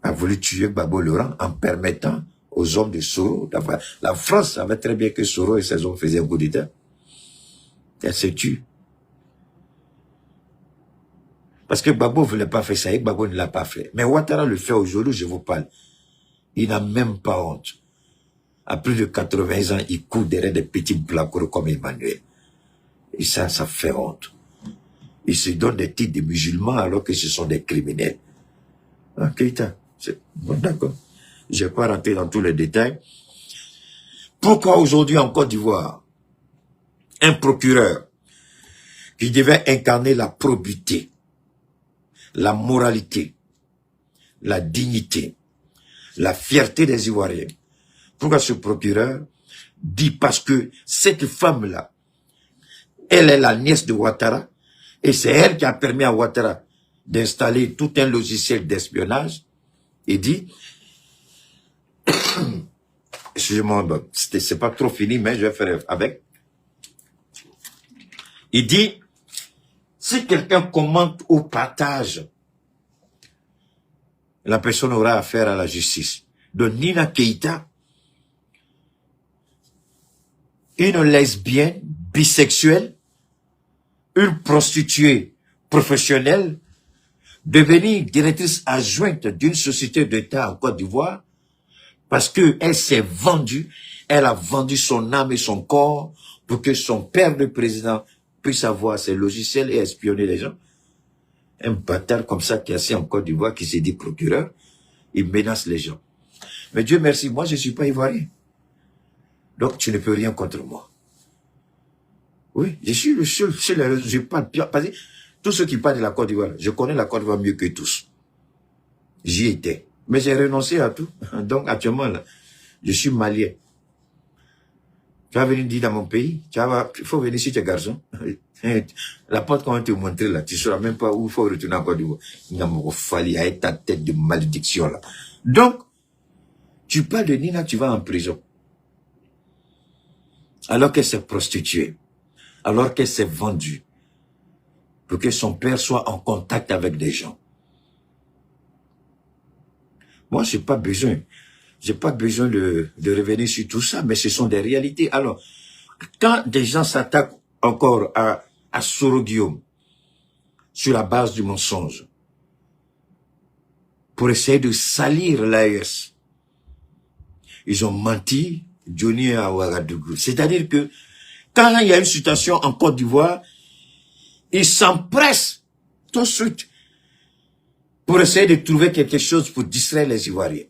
a voulu tuer Gbagbo Laurent en permettant aux hommes de Soro d'avoir... La France savait très bien que Soro et ses hommes faisaient un coup d'État. Elle se tue. Parce que Gbagbo ne voulait pas faire ça et Gbagbo ne l'a pas fait. Mais Ouattara le fait aujourd'hui, je vous parle. Il n'a même pas honte. À plus de 80 ans, il court derrière des petits blacos comme Emmanuel. Et ça fait honte. Ils se donnent des titres de musulmans alors que ce sont des criminels. Ah, Keïta, c'est bon, d'accord. Je ne vais pas rentrer dans tous les détails. Pourquoi aujourd'hui en Côte d'Ivoire, un procureur qui devait incarner la probité, la moralité, la dignité, la fierté des Ivoiriens, pourquoi ce procureur dit parce que cette femme-là, elle est la nièce de Ouattara, et c'est elle qui a permis à Ouattara d'installer tout un logiciel d'espionnage, et dit, excusez-moi, c'est pas trop fini, mais je vais faire avec. Il dit, si quelqu'un commente ou partage, la personne aura affaire à la justice. Donc Nina Keïta, une lesbienne, bisexuelle, une prostituée professionnelle, devenir directrice adjointe d'une société d'État en Côte d'Ivoire, parce qu'elle s'est vendue, elle a vendu son âme et son corps pour que son père de président puisse avoir ses logiciels et espionner les gens. Un bâtard comme ça qui est assis en Côte d'Ivoire, qui s'est dit procureur, il menace les gens. Mais Dieu merci, moi je ne suis pas ivoirien. Donc tu ne peux rien contre moi. Oui, je suis le seul, je parle bien. Parce que tous ceux qui parlent de la Côte d'Ivoire, je connais la Côte d'Ivoire mieux que tous. J'y étais. Mais j'ai renoncé à tout. Donc actuellement, là, je suis malien. Tu vas venir dire dans mon pays, il faut venir si tu es garçon. La porte qu'on va te montrer là, tu ne sauras même pas où il faut retourner en Côte d'Ivoire. Il m'a fallu avec ta tête de malédiction là. Donc, tu parles de Nina, tu vas en prison. Alors qu'elle s'est prostituée. Alors qu'elle s'est vendue. Pour que son père soit en contact avec des gens. Moi, j'ai pas besoin de revenir sur tout ça, mais ce sont des réalités. Alors, quand des gens s'attaquent encore à Soro Guillaume, sur la base du mensonge, pour essayer de salir l'AES, ils ont menti, Johnny à Ouagadougou. C'est-à-dire que, quand il y a une situation en Côte d'Ivoire, ils s'empressent tout de suite pour essayer de trouver quelque chose pour distraire les Ivoiriens.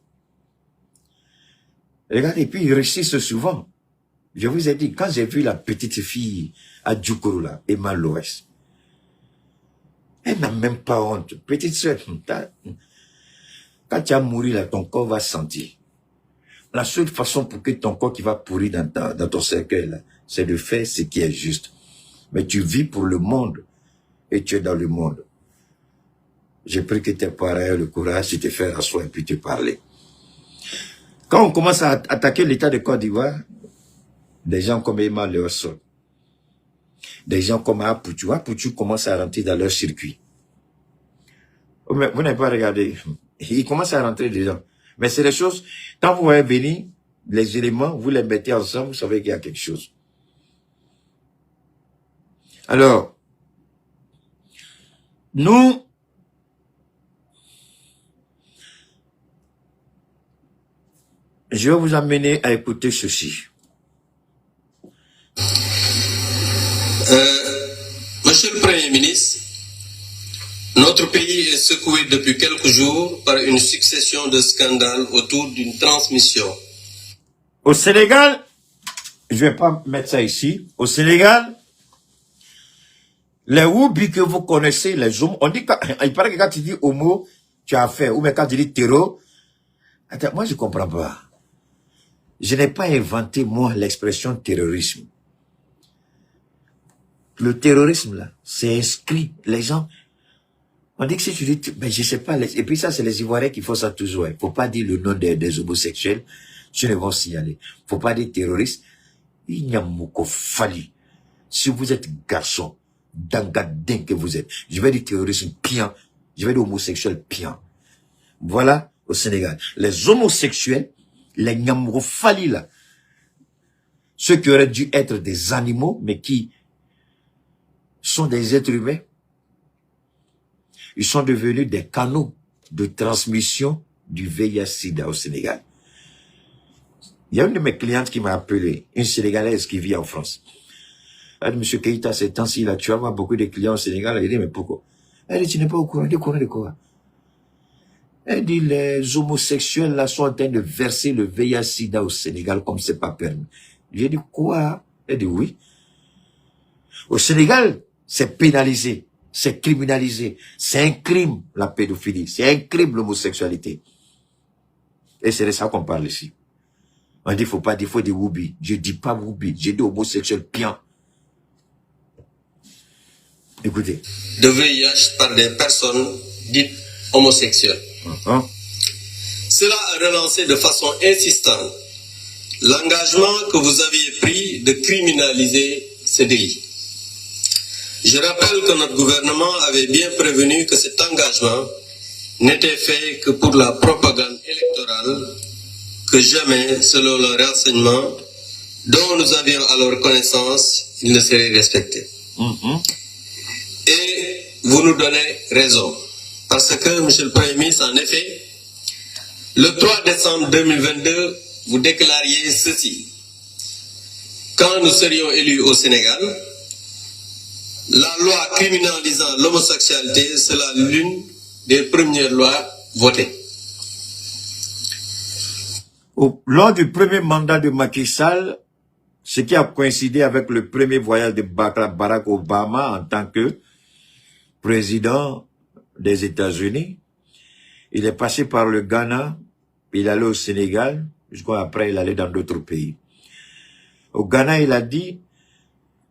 Regardez, et puis ils réussissent souvent. Je vous ai dit, quand j'ai vu la petite fille à Djoukoroula, Emma Loès, elle n'a même pas honte. Petite soeur, quand tu as mouru là, ton corps va sentir. La seule façon pour que ton corps qui va pourrir dans ton cercueil là, c'est de faire ce qui est juste. Mais tu vis pour le monde et tu es dans le monde. J'ai pris que tes parents aient le courage de te faire asseoir et puis te parler. Quand on commence à attaquer l'État de Côte d'Ivoire, des gens comme Emma Leosol, des gens comme Apoutou commencent à rentrer dans leur circuit. Mais vous n'avez pas regardé. Ils commencent à rentrer dedans. Mais c'est des choses, quand vous voyez venir, les éléments, vous les mettez ensemble, vous savez qu'il y a quelque chose. Alors, nous, je vais vous amener à écouter ceci. Monsieur le Premier ministre, notre pays est secoué depuis quelques jours par une succession de scandales autour d'une transmission. Au Sénégal, je vais pas mettre ça ici, au Sénégal, les Woubi que vous connaissez, les hommes, on dit il paraît que quand tu dis homo, tu as fait, ou même quand tu dis terreau, attends, moi je comprends pas. Je n'ai pas inventé, moi, l'expression terrorisme. Le terrorisme, là, c'est inscrit. Les gens, on dit que si tu dis, mais je sais pas, et puis ça, c'est les Ivoiriens qui font ça toujours. Il faut pas dire le nom des homosexuels, ceux ne vont signaler. Faut pas dire terroriste. Il n'y a mouko fali. Si vous êtes garçon, dangadin que vous êtes, je vais dire terrorisme pian, je vais dire homosexuel pian. Voilà, au Sénégal. Les homosexuels, les nyamro fali là, ceux qui auraient dû être des animaux, mais qui sont des êtres humains, ils sont devenus des canaux de transmission du VIH-Sida au Sénégal. Il y a une de mes clientes qui m'a appelé, une Sénégalaise qui vit en France. Elle dit, Monsieur Keïta, ces temps-ci, là, tu vas avoir beaucoup de clients au Sénégal. Elle dit, mais pourquoi? Elle dit, tu n'es pas au courant. Elle dit, de quoi? Elle dit, les homosexuels, là, sont en train de verser le VIH-Sida au Sénégal comme c'est pas permis. J'ai dit, quoi? Elle dit, oui. Au Sénégal, c'est pénalisé, c'est criminalisé, c'est un crime, la pédophilie, c'est un crime, l'homosexualité. Et c'est de ça qu'on parle ici. On dit, faut pas dire, faut dire woubi. Je dis pas woubi, j'ai dit homosexuel pian. Écoutez. De VIH par des personnes dites homosexuelles. Cela a relancé de façon insistante l'engagement que vous aviez pris de criminaliser ces délits. Je rappelle que notre gouvernement avait bien prévenu que cet engagement n'était fait que pour la propagande électorale, que jamais, selon le renseignement dont nous avions alors connaissance, il ne serait respecté. Et vous nous donnez raison. Parce que, Monsieur le Premier ministre, en effet, le 3 décembre 2022, vous déclariez ceci. Quand nous serions élus au Sénégal, la loi criminalisant l'homosexualité sera l'une des premières lois votées. Lors du premier mandat de Macky Sall, ce qui a coïncidé avec le premier voyage de Barack Obama en tant que président des États-Unis, il est passé par le Ghana, il allait au Sénégal, jusqu'après il allait dans d'autres pays. Au Ghana, il a dit,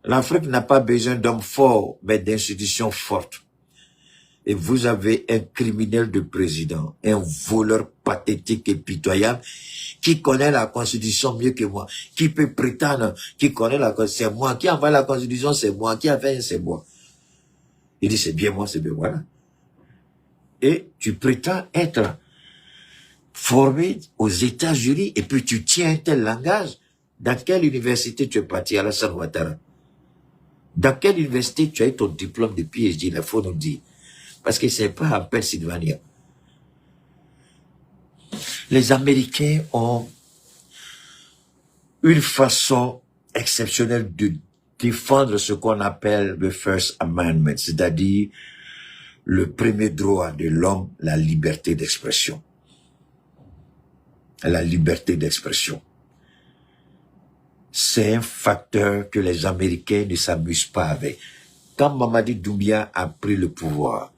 l'Afrique n'a pas besoin d'hommes forts, mais d'institutions fortes. Et vous avez un criminel de président, un voleur pathétique et pitoyable, qui connaît la Constitution mieux que moi, qui peut prétendre, qui connaît la Constitution, c'est moi, qui envoie la Constitution, c'est moi, qui a fait, c'est moi. Il dit, c'est bien moi, c'est bien voilà. Et tu prétends être formé aux États-Unis, et puis tu tiens un tel langage. Dans quelle université tu es parti, Alassane Ouattara? Dans quelle université tu as eu ton diplôme de PhD? Il faut nous dire. Parce que c'est pas en Pennsylvanie. Les Américains ont une façon exceptionnelle de défendre ce qu'on appelle le First Amendment, c'est-à-dire le premier droit de l'homme, la liberté d'expression. La liberté d'expression. C'est un facteur que les Américains ne s'amusent pas avec. Quand Mamadi Doumbia a pris le pouvoir,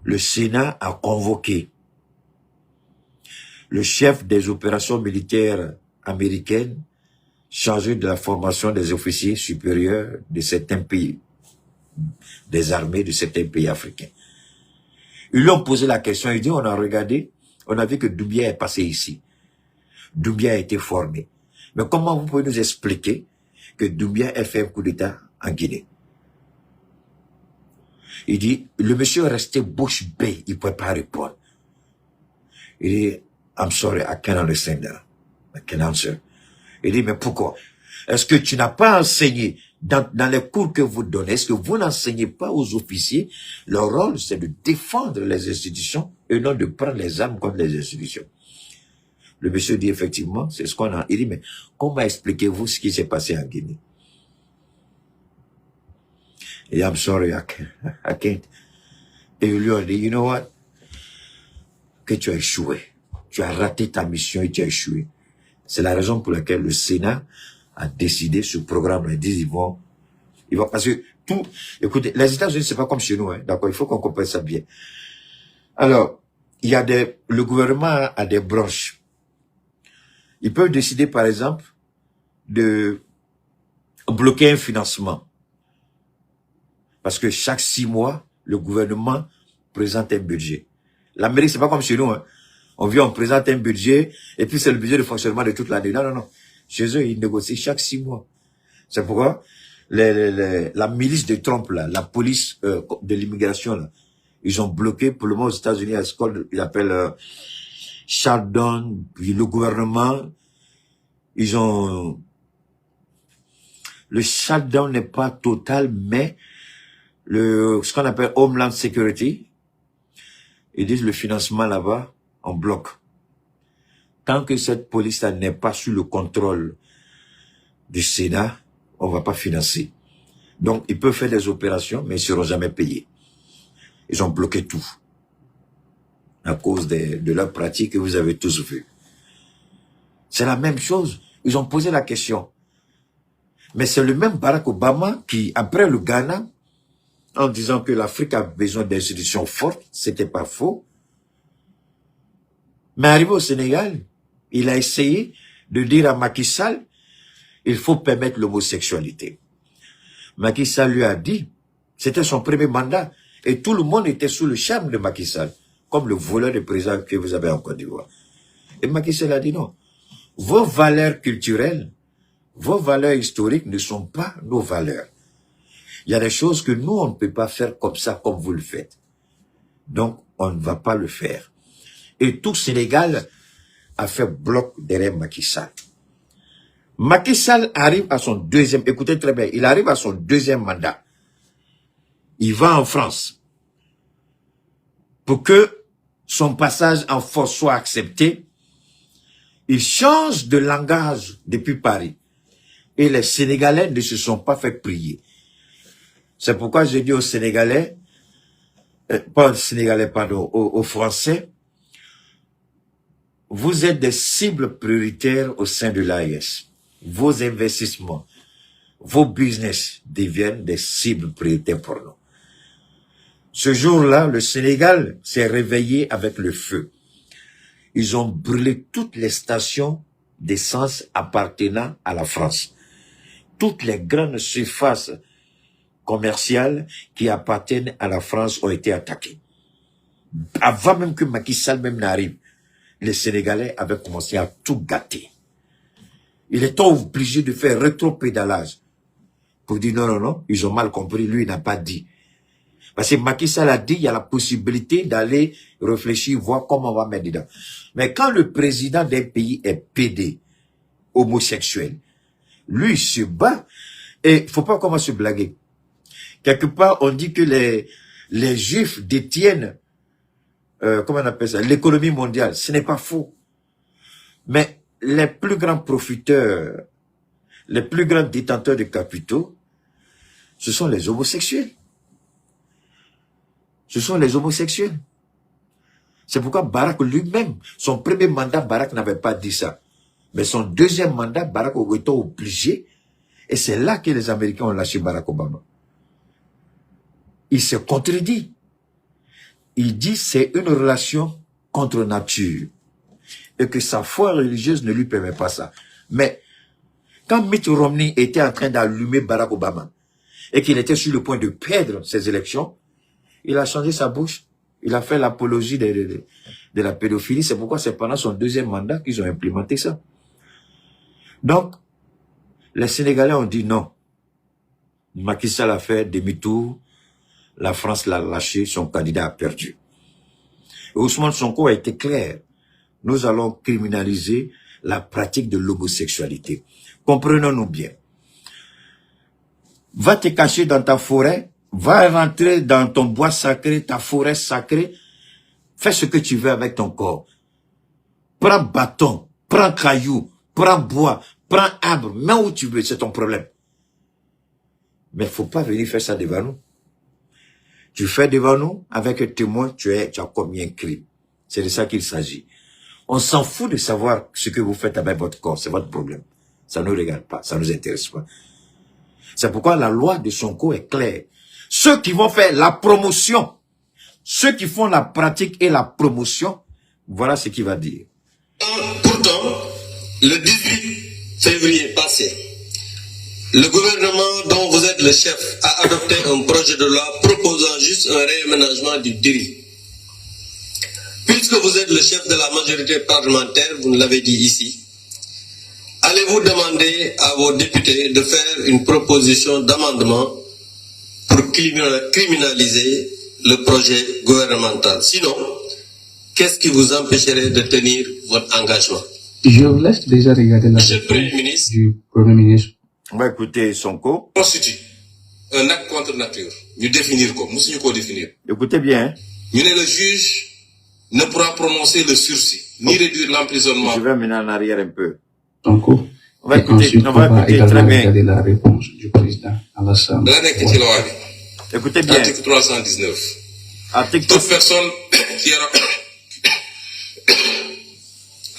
le Sénat a convoqué le chef des opérations militaires américaines chargé de la formation des officiers supérieurs de certains pays, des armées de certains pays africains. Ils lui ont posé la question, ils disent, on a regardé, on a vu que Doumbia est passé ici. Doumbia a été formé. Mais comment vous pouvez nous expliquer que Doumbia ait fait un coup d'État en Guinée? Il dit, le monsieur est resté bouche bée, il ne pouvait pas répondre. Il dit, I'm sorry, I can't understand that. I can't answer. Il dit, mais pourquoi? Est-ce que tu n'as pas enseigné dans les cours que vous donnez, est-ce que vous n'enseignez pas aux officiers? Leur rôle, c'est de défendre les institutions et non de prendre les armes contre les institutions. Le monsieur dit effectivement, c'est ce qu'on a. Il dit, mais comment expliquez-vous ce qui s'est passé en Guinée? Il dit, I'm sorry, I can't. Et ils lui ont dit, you know what? Que tu as échoué. Tu as raté ta mission et tu as échoué. C'est la raison pour laquelle le Sénat a décidé ce programme. Ils disent, ils vont, parce que tout, écoutez, les États-Unis, c'est pas comme chez nous, hein, d'accord? Il faut qu'on comprenne ça bien. Alors, le gouvernement a des branches. Ils peuvent décider, par exemple, de bloquer un financement. Parce que chaque 6 mois, le gouvernement présente un budget. L'Amérique, c'est pas comme chez nous, hein. On vient, on présente un budget, et puis c'est le budget de fonctionnement de toute l'année. Non, non, non. Chez eux, ils négocient chaque 6 mois. C'est pourquoi la milice de Trump, là, la police de l'immigration, là, ils ont bloqué, pour le moment aux États-Unis, à ce qu'ils appellent shutdown, puis le gouvernement, ils ont... Le shutdown n'est pas total, mais ce qu'on appelle Homeland Security, ils disent le financement là-bas, on bloque. Tant que cette police-là n'est pas sous le contrôle du Sénat, on va pas financer. Donc, ils peuvent faire des opérations, mais ils seront jamais payés. Ils ont bloqué tout. À cause de leur pratique que vous avez tous vu. C'est la même chose. Ils ont posé la question. Mais c'est le même Barack Obama qui, après le Ghana, en disant que l'Afrique a besoin d'institutions fortes, c'était pas faux. Mais arrivé au Sénégal, il a essayé de dire à Macky Sall, il faut permettre l'homosexualité. Macky Sall lui a dit, c'était son premier mandat, et tout le monde était sous le charme de Macky Sall, comme le voleur de président que vous avez en Côte d'Ivoire. Et Macky Sall a dit non, vos valeurs culturelles, vos valeurs historiques ne sont pas nos valeurs. Il y a des choses que nous, on ne peut pas faire comme ça, comme vous le faites. Donc, on ne va pas le faire. Et tout Sénégal a fait bloc derrière Macky Sall. Macky Sall arrive à son deuxième, écoutez très bien, il arrive à son deuxième mandat. Il va en France. Pour que son passage en force soit accepté, il change de langage depuis Paris. Et les Sénégalais ne se sont pas fait prier. C'est pourquoi j'ai dit aux Sénégalais, pas aux Sénégalais, pardon, aux Français, vous êtes des cibles prioritaires au sein de l'AES. Vos investissements, vos business deviennent des cibles prioritaires pour nous. Ce jour-là, le Sénégal s'est réveillé avec le feu. Ils ont brûlé toutes les stations d'essence appartenant à la France. Toutes les grandes surfaces commerciales qui appartiennent à la France ont été attaquées. Avant même que Macky Sall même n'arrive, les Sénégalais avaient commencé à tout gâter. Il était obligé de faire rétropédalage pour dire non, non, non, ils ont mal compris, lui il n'a pas dit. Parce que Macky Sall a dit, il y a la possibilité d'aller réfléchir, voir comment on va mettre dedans. Mais quand le président d'un pays est pédé, homosexuel, lui il se bat, et il faut pas comment se blaguer. Quelque part, on dit que les Juifs détiennent, comment on appelle ça, l'économie mondiale. Ce n'est pas faux. Mais les plus grands profiteurs, les plus grands détenteurs de capitaux, ce sont les homosexuels. Ce sont les homosexuels. C'est pourquoi Barack lui-même, son premier mandat, Barack n'avait pas dit ça. Mais son deuxième mandat, Barack était obligé. Et c'est là que les Américains ont lâché Barack Obama. Il se contredit. Il dit c'est une relation contre nature. Et que sa foi religieuse ne lui permet pas ça. Mais quand Mitt Romney était en train d'allumer Barack Obama, et qu'il était sur le point de perdre ses élections, il a changé sa bouche. Il a fait l'apologie de la pédophilie. C'est pourquoi c'est pendant son deuxième mandat qu'ils ont implémenté ça. Donc, les Sénégalais ont dit non. Macky Sall a fait demi-tour. La France l'a lâché. Son candidat a perdu. Et Ousmane Sonko a été clair. nous allons criminaliser la pratique de l'homosexualité. Comprenons-nous bien. Va te cacher dans ta forêt, va rentrer dans ton bois sacré, ta forêt sacrée, fais ce que tu veux avec ton corps. Prends bâton, prends caillou, prends bois, prends arbre, mets où tu veux, c'est ton problème. Mais il ne faut pas venir faire ça devant nous. Tu fais devant nous, avec un témoin, tu as commis un crime. C'est de ça qu'il s'agit. On s'en fout de savoir ce que vous faites avec votre corps, c'est votre problème. Ça ne nous regarde pas, ça ne nous intéresse pas. C'est pourquoi la loi de Sonko est claire. Ceux qui vont faire la promotion, ceux qui font la pratique et la promotion, voilà ce qu'il va dire. Pourtant, le 18 février passé, le gouvernement dont vous êtes le chef a adopté un projet de loi proposant juste un réaménagement du Diri. Puisque vous êtes le chef de la majorité parlementaire, vous l'avez dit ici, allez-vous demander à vos députés de faire une proposition d'amendement pour criminaliser le projet gouvernemental? Sinon, qu'est-ce qui vous empêcherait de tenir votre engagement? Je vous laisse déjà regarder la Monsieur le Premier ministre, du Premier ministre. On va écouter Sonko. Constitue un acte contre nature. Nous définir quoi? Nous nous définir. Écoutez bien. Nous, le juge ne pourra prononcer le sursis, ni réduire l'emprisonnement. Je vais maintenant en arrière un peu. Sonko. On va écouter très bien. Regarder la réponse du président Alassane. Écoutez bien. Article 319.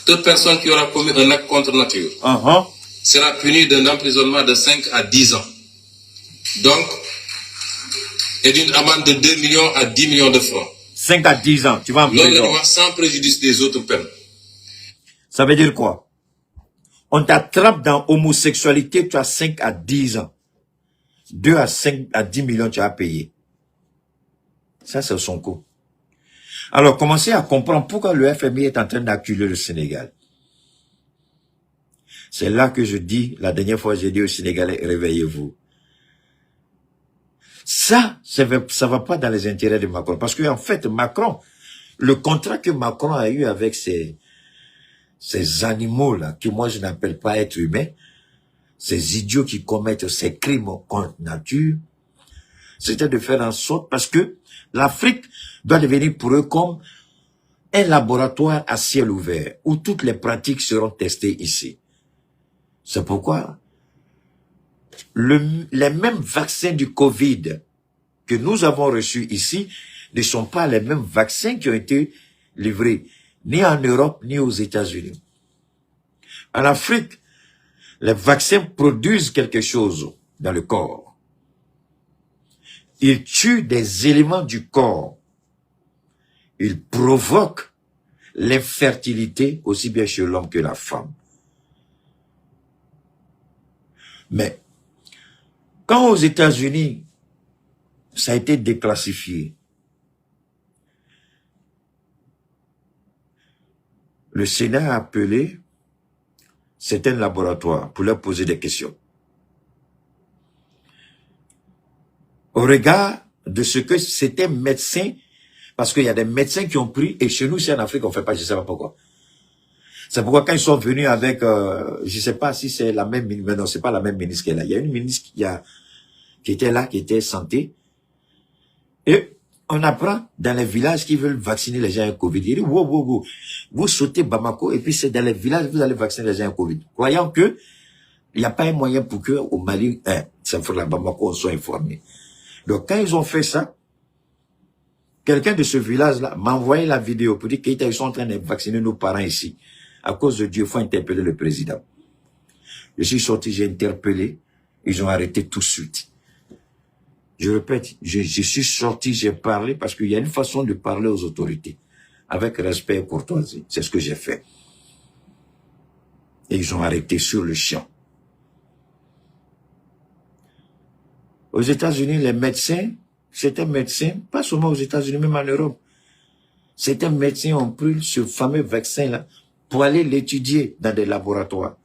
Toute personne qui aura commis un acte contre nature sera punie d'un emprisonnement de 5 à 10 ans. Donc, et d'une amende de 2 millions à 10 millions de francs. 5 à 10 ans, tu vas en prison. Sans préjudice des autres peines. Ça veut dire quoi? On t'attrape dans homosexualité, tu as 5 à 10 ans. 2 à 5 à 10 millions, tu as payé. Ça, c'est son coût. Alors, commencez à comprendre pourquoi le FMI est en train d'acculer le Sénégal. C'est là que je dis, la dernière fois, j'ai dit aux Sénégalais, réveillez-vous. Ça va pas dans les intérêts de Macron. Parce que, en fait, Macron, le contrat que Macron a eu avec ces animaux-là, que moi je n'appelle pas être humains, ces idiots qui commettent ces crimes contre nature, c'était de faire en sorte, parce que l'Afrique doit devenir pour eux comme un laboratoire à ciel ouvert, où toutes les pratiques seront testées ici. C'est pourquoi les mêmes vaccins du Covid que nous avons reçus ici ne sont pas les mêmes vaccins qui ont été livrés ni en Europe, ni aux États-Unis. En Afrique, les vaccins produisent quelque chose dans le corps. Ils tuent des éléments du corps. Ils provoquent l'infertilité aussi bien chez l'homme que la femme. Mais, quand aux États-Unis, ça a été déclassifié, le Sénat a appelé certains laboratoires pour leur poser des questions. Au regard de ce que c'était médecin, parce qu'il y a des médecins qui ont pris, et chez nous, c'est en Afrique, on ne fait pas, je ne sais pas pourquoi. C'est pourquoi quand ils sont venus avec, je ne sais pas si c'est la même ministre, mais non, c'est pas la même ministre qui est là. Il y a une ministre qui était là, qui était santé. Et on apprend dans les villages qui veulent vacciner les gens à Covid. Il dit, wow, vous sautez Bamako, et puis c'est dans les villages que vous allez vacciner les gens à Covid. Croyant que il n'y a pas un moyen pour que au Mali, ça faut la Bamako, on soit informé. Donc quand ils ont fait ça, quelqu'un de ce village-là m'a envoyé la vidéo pour dire qu'ils sont en train de vacciner nos parents ici. À cause de Dieu, il faut interpeller le président. Je suis sorti, j'ai interpellé, ils ont arrêté tout de suite. Je répète, je suis sorti, j'ai parlé, parce qu'il y a une façon de parler aux autorités, avec respect et courtoisie. C'est ce que j'ai fait. Et ils ont arrêté sur le champ. Aux États-Unis, les médecins, certains médecins, pas seulement aux États-Unis, même en Europe, certains médecins ont pris ce fameux vaccin-là pour aller l'étudier dans des laboratoires.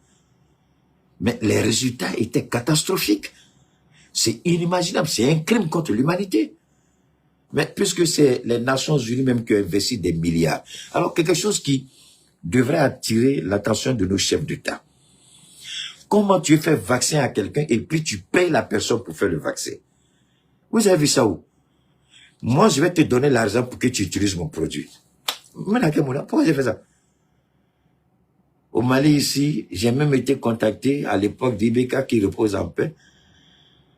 Mais les résultats étaient catastrophiques. C'est inimaginable, c'est un crime contre l'humanité. Mais puisque c'est les Nations Unies même qui ont investi des milliards. Alors quelque chose qui devrait attirer l'attention de nos chefs d'État. Comment tu fais vaccin à quelqu'un et puis tu payes la personne pour faire le vaccin? Vous avez vu ça où? Moi, je vais te donner l'argent pour que tu utilises mon produit. Pourquoi j'ai fait ça? Au Mali, ici, j'ai même été contacté à l'époque d'Ibeka qui repose en paix.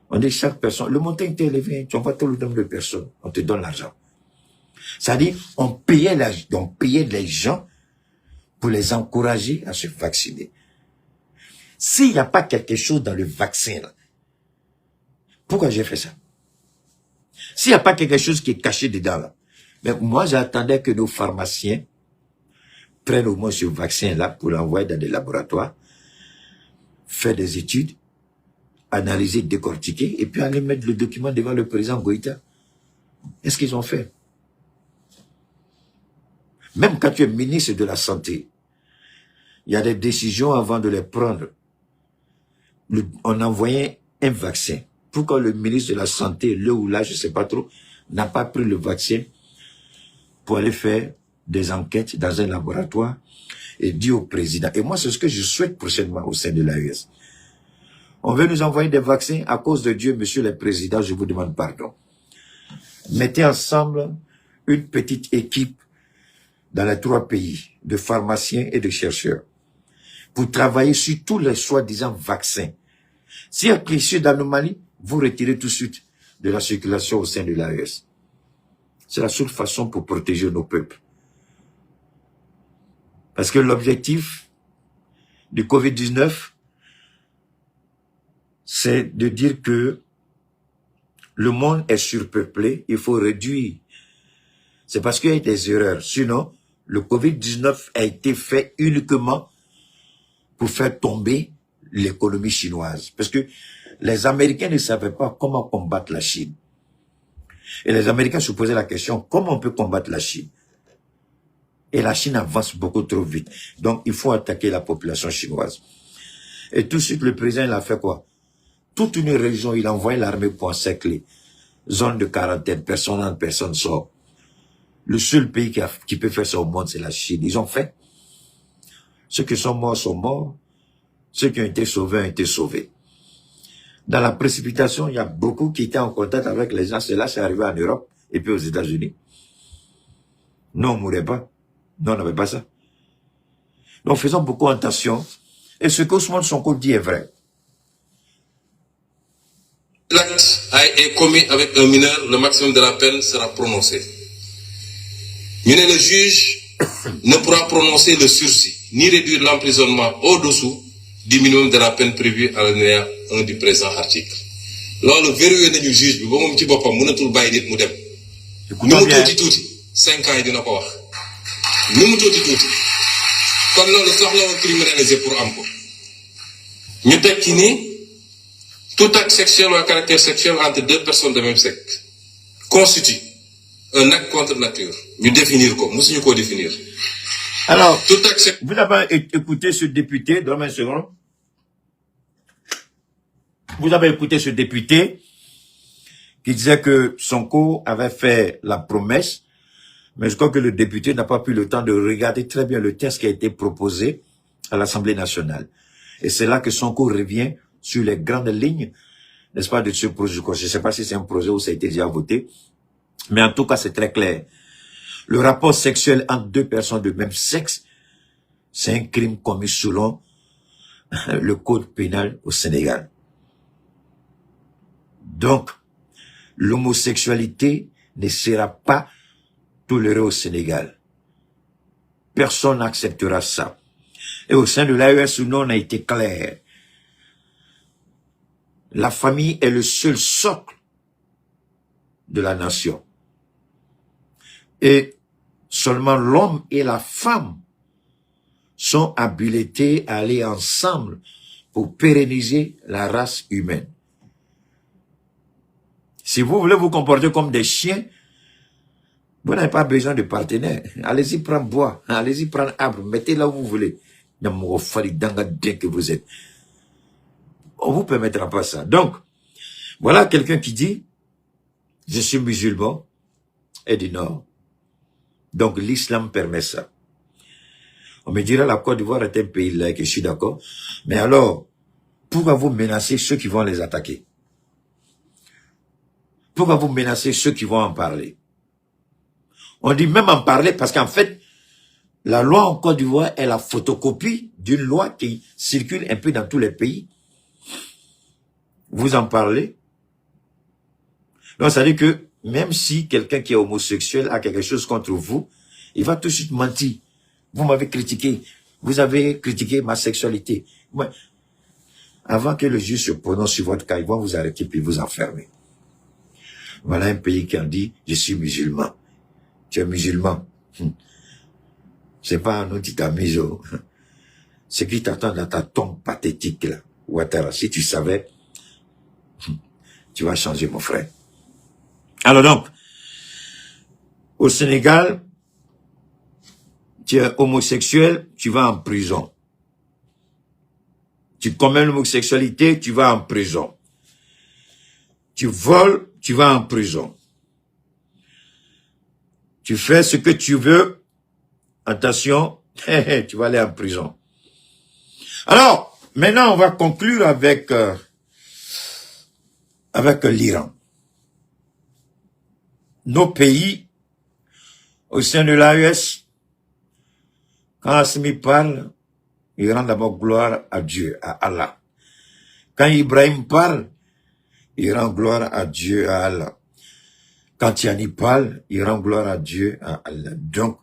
On dit chaque personne, le montant était élevé, tu envoies tout le nombre de personnes, on te donne l'argent. C'est-à-dire, on payait les gens pour les encourager à se vacciner. S'il n'y a pas quelque chose dans le vaccin, là, pourquoi j'ai fait ça? S'il n'y a pas quelque chose qui est caché dedans, là, mais moi j'attendais que nos pharmaciens prennent au moins ce vaccin-là pour l'envoyer dans des laboratoires, faire des études, analyser, décortiquer, et puis aller mettre le document devant le président Goïta. Est-ce qu'ils ont fait? Même quand tu es ministre de la Santé, il y a des décisions avant de les prendre. On envoyait un vaccin. Pourquoi le ministre de la Santé, le ou là, je ne sais pas trop, n'a pas pris le vaccin pour aller faire des enquêtes dans un laboratoire et dit au président. Et moi, c'est ce que je souhaite prochainement au sein de l'AES. On veut nous envoyer des vaccins. À cause de Dieu, monsieur le président, je vous demande pardon. Mettez ensemble une petite équipe dans les 3 pays de pharmaciens et de chercheurs pour travailler sur tous les soi-disant vaccins. S'il y a quelque chose d'anomalie, vous retirez tout de suite de la circulation au sein de l'AES. C'est la seule façon pour protéger nos peuples. Parce que l'objectif du Covid-19, c'est de dire que le monde est surpeuplé, il faut réduire. C'est parce qu'il y a des erreurs. Sinon, le Covid-19 a été fait uniquement pour faire tomber l'économie chinoise. Parce que les Américains ne savaient pas comment combattre la Chine. Et les Américains se posaient la question, comment on peut combattre la Chine? Et la Chine avance beaucoup trop vite. Donc, il faut attaquer la population chinoise. Et tout de suite, le président, il a fait quoi? Toute une région, il a envoyé l'armée pour encercler. Zone de quarantaine, personne entre, personne sort. Le seul pays qui peut faire ça au monde, c'est la Chine. Ils ont fait. Ceux qui sont morts sont morts. Ceux qui ont été sauvés ont été sauvés. Dans la précipitation, il y a beaucoup qui étaient en contact avec les gens. Cela, c'est arrivé en Europe et puis aux États-Unis. Nous, on ne mourait pas. Nous, on n'avait pas ça. Donc, faisons beaucoup attention. Et ce qu'Ousmane Sonko dit est vrai. L'acte est commis avec un mineur, le maximum de la peine sera prononcé. Mais le juge ne pourra prononcer le sursis, ni réduire l'emprisonnement au-dessous du minimum de la peine prévue à l'alinéa 1 du présent article. Loolu verrouillé nañu juge bi ba moom ci boppam mënatul bàyyi nit mu dem. Ni mu tuuti 5 ans yi dina ko wax. Ni mu tuuti. Kon loolu soxla woon criminalisé pour am ko. Ñu teg ci ni tout acte sexuel ou à caractère sexuel entre 2 personnes de même sexe constitue un acte contre nature. Nous définir quoi? Nous ne définir. Alors, vous avez écouté ce député, dans un second. Vous avez écouté ce député qui disait que Sonko avait fait la promesse, mais je crois que le député n'a pas pu le temps de regarder très bien le texte qui a été proposé à l'Assemblée nationale. Et c'est là que Sonko revient sur les grandes lignes, n'est-ce pas, de ce projet. Je ne sais pas si c'est un projet où ça a été déjà voté, mais en tout cas, c'est très clair. Le rapport sexuel entre 2 personnes de même sexe, c'est un crime commis selon le code pénal au Sénégal. Donc, l'homosexualité ne sera pas tolérée au Sénégal. Personne n'acceptera ça. Et au sein de l'AES, nous, on a été clair. La famille est le seul socle de la nation. Et seulement l'homme et la femme sont habilités à aller ensemble pour pérenniser la race humaine. Si vous voulez vous comporter comme des chiens, vous n'avez pas besoin de partenaires. Allez-y prendre bois, allez-y prendre arbre, mettez là où vous voulez. Que vous êtes. On vous permettra pas ça. Donc, voilà quelqu'un qui dit, je suis musulman et du Nord. Donc l'islam permet ça. On me dira la Côte d'Ivoire est un pays laïque, je suis d'accord. Mais alors, pourquoi vous menacez ceux qui vont les attaquer? Pourquoi vous menacez ceux qui vont en parler? On dit même en parler parce qu'en fait, la loi en Côte d'Ivoire est la photocopie d'une loi qui circule un peu dans tous les pays. Vous en parlez. Donc, ça veut dire que même si quelqu'un qui est homosexuel a quelque chose contre vous, il va tout de suite mentir. Vous m'avez critiqué. Vous avez critiqué ma sexualité. Ouais. Avant que le juge se prononce sur votre cas, il va vous arrêter puis vous enfermer. Voilà un pays qui en dit, je suis musulman. Tu es musulman. C'est pas un autre tamiso. Ce qui t'attend dans ta tombe pathétique là. Ouattara, si tu savais, tu vas changer mon frère. Alors donc, au Sénégal, tu es homosexuel, tu vas en prison. Tu commets l'homosexualité, tu vas en prison. Tu voles, tu vas en prison. Tu fais ce que tu veux, attention, tu vas aller en prison. Alors, maintenant, on va conclure avec l'Iran. Nos pays, au sein de l'AES, quand Assimi parle, il rend d'abord gloire à Dieu, à Allah. Quand Ibrahim parle, il rend gloire à Dieu, à Allah. Quand Tiani parle, il rend gloire à Dieu, à Allah. Donc,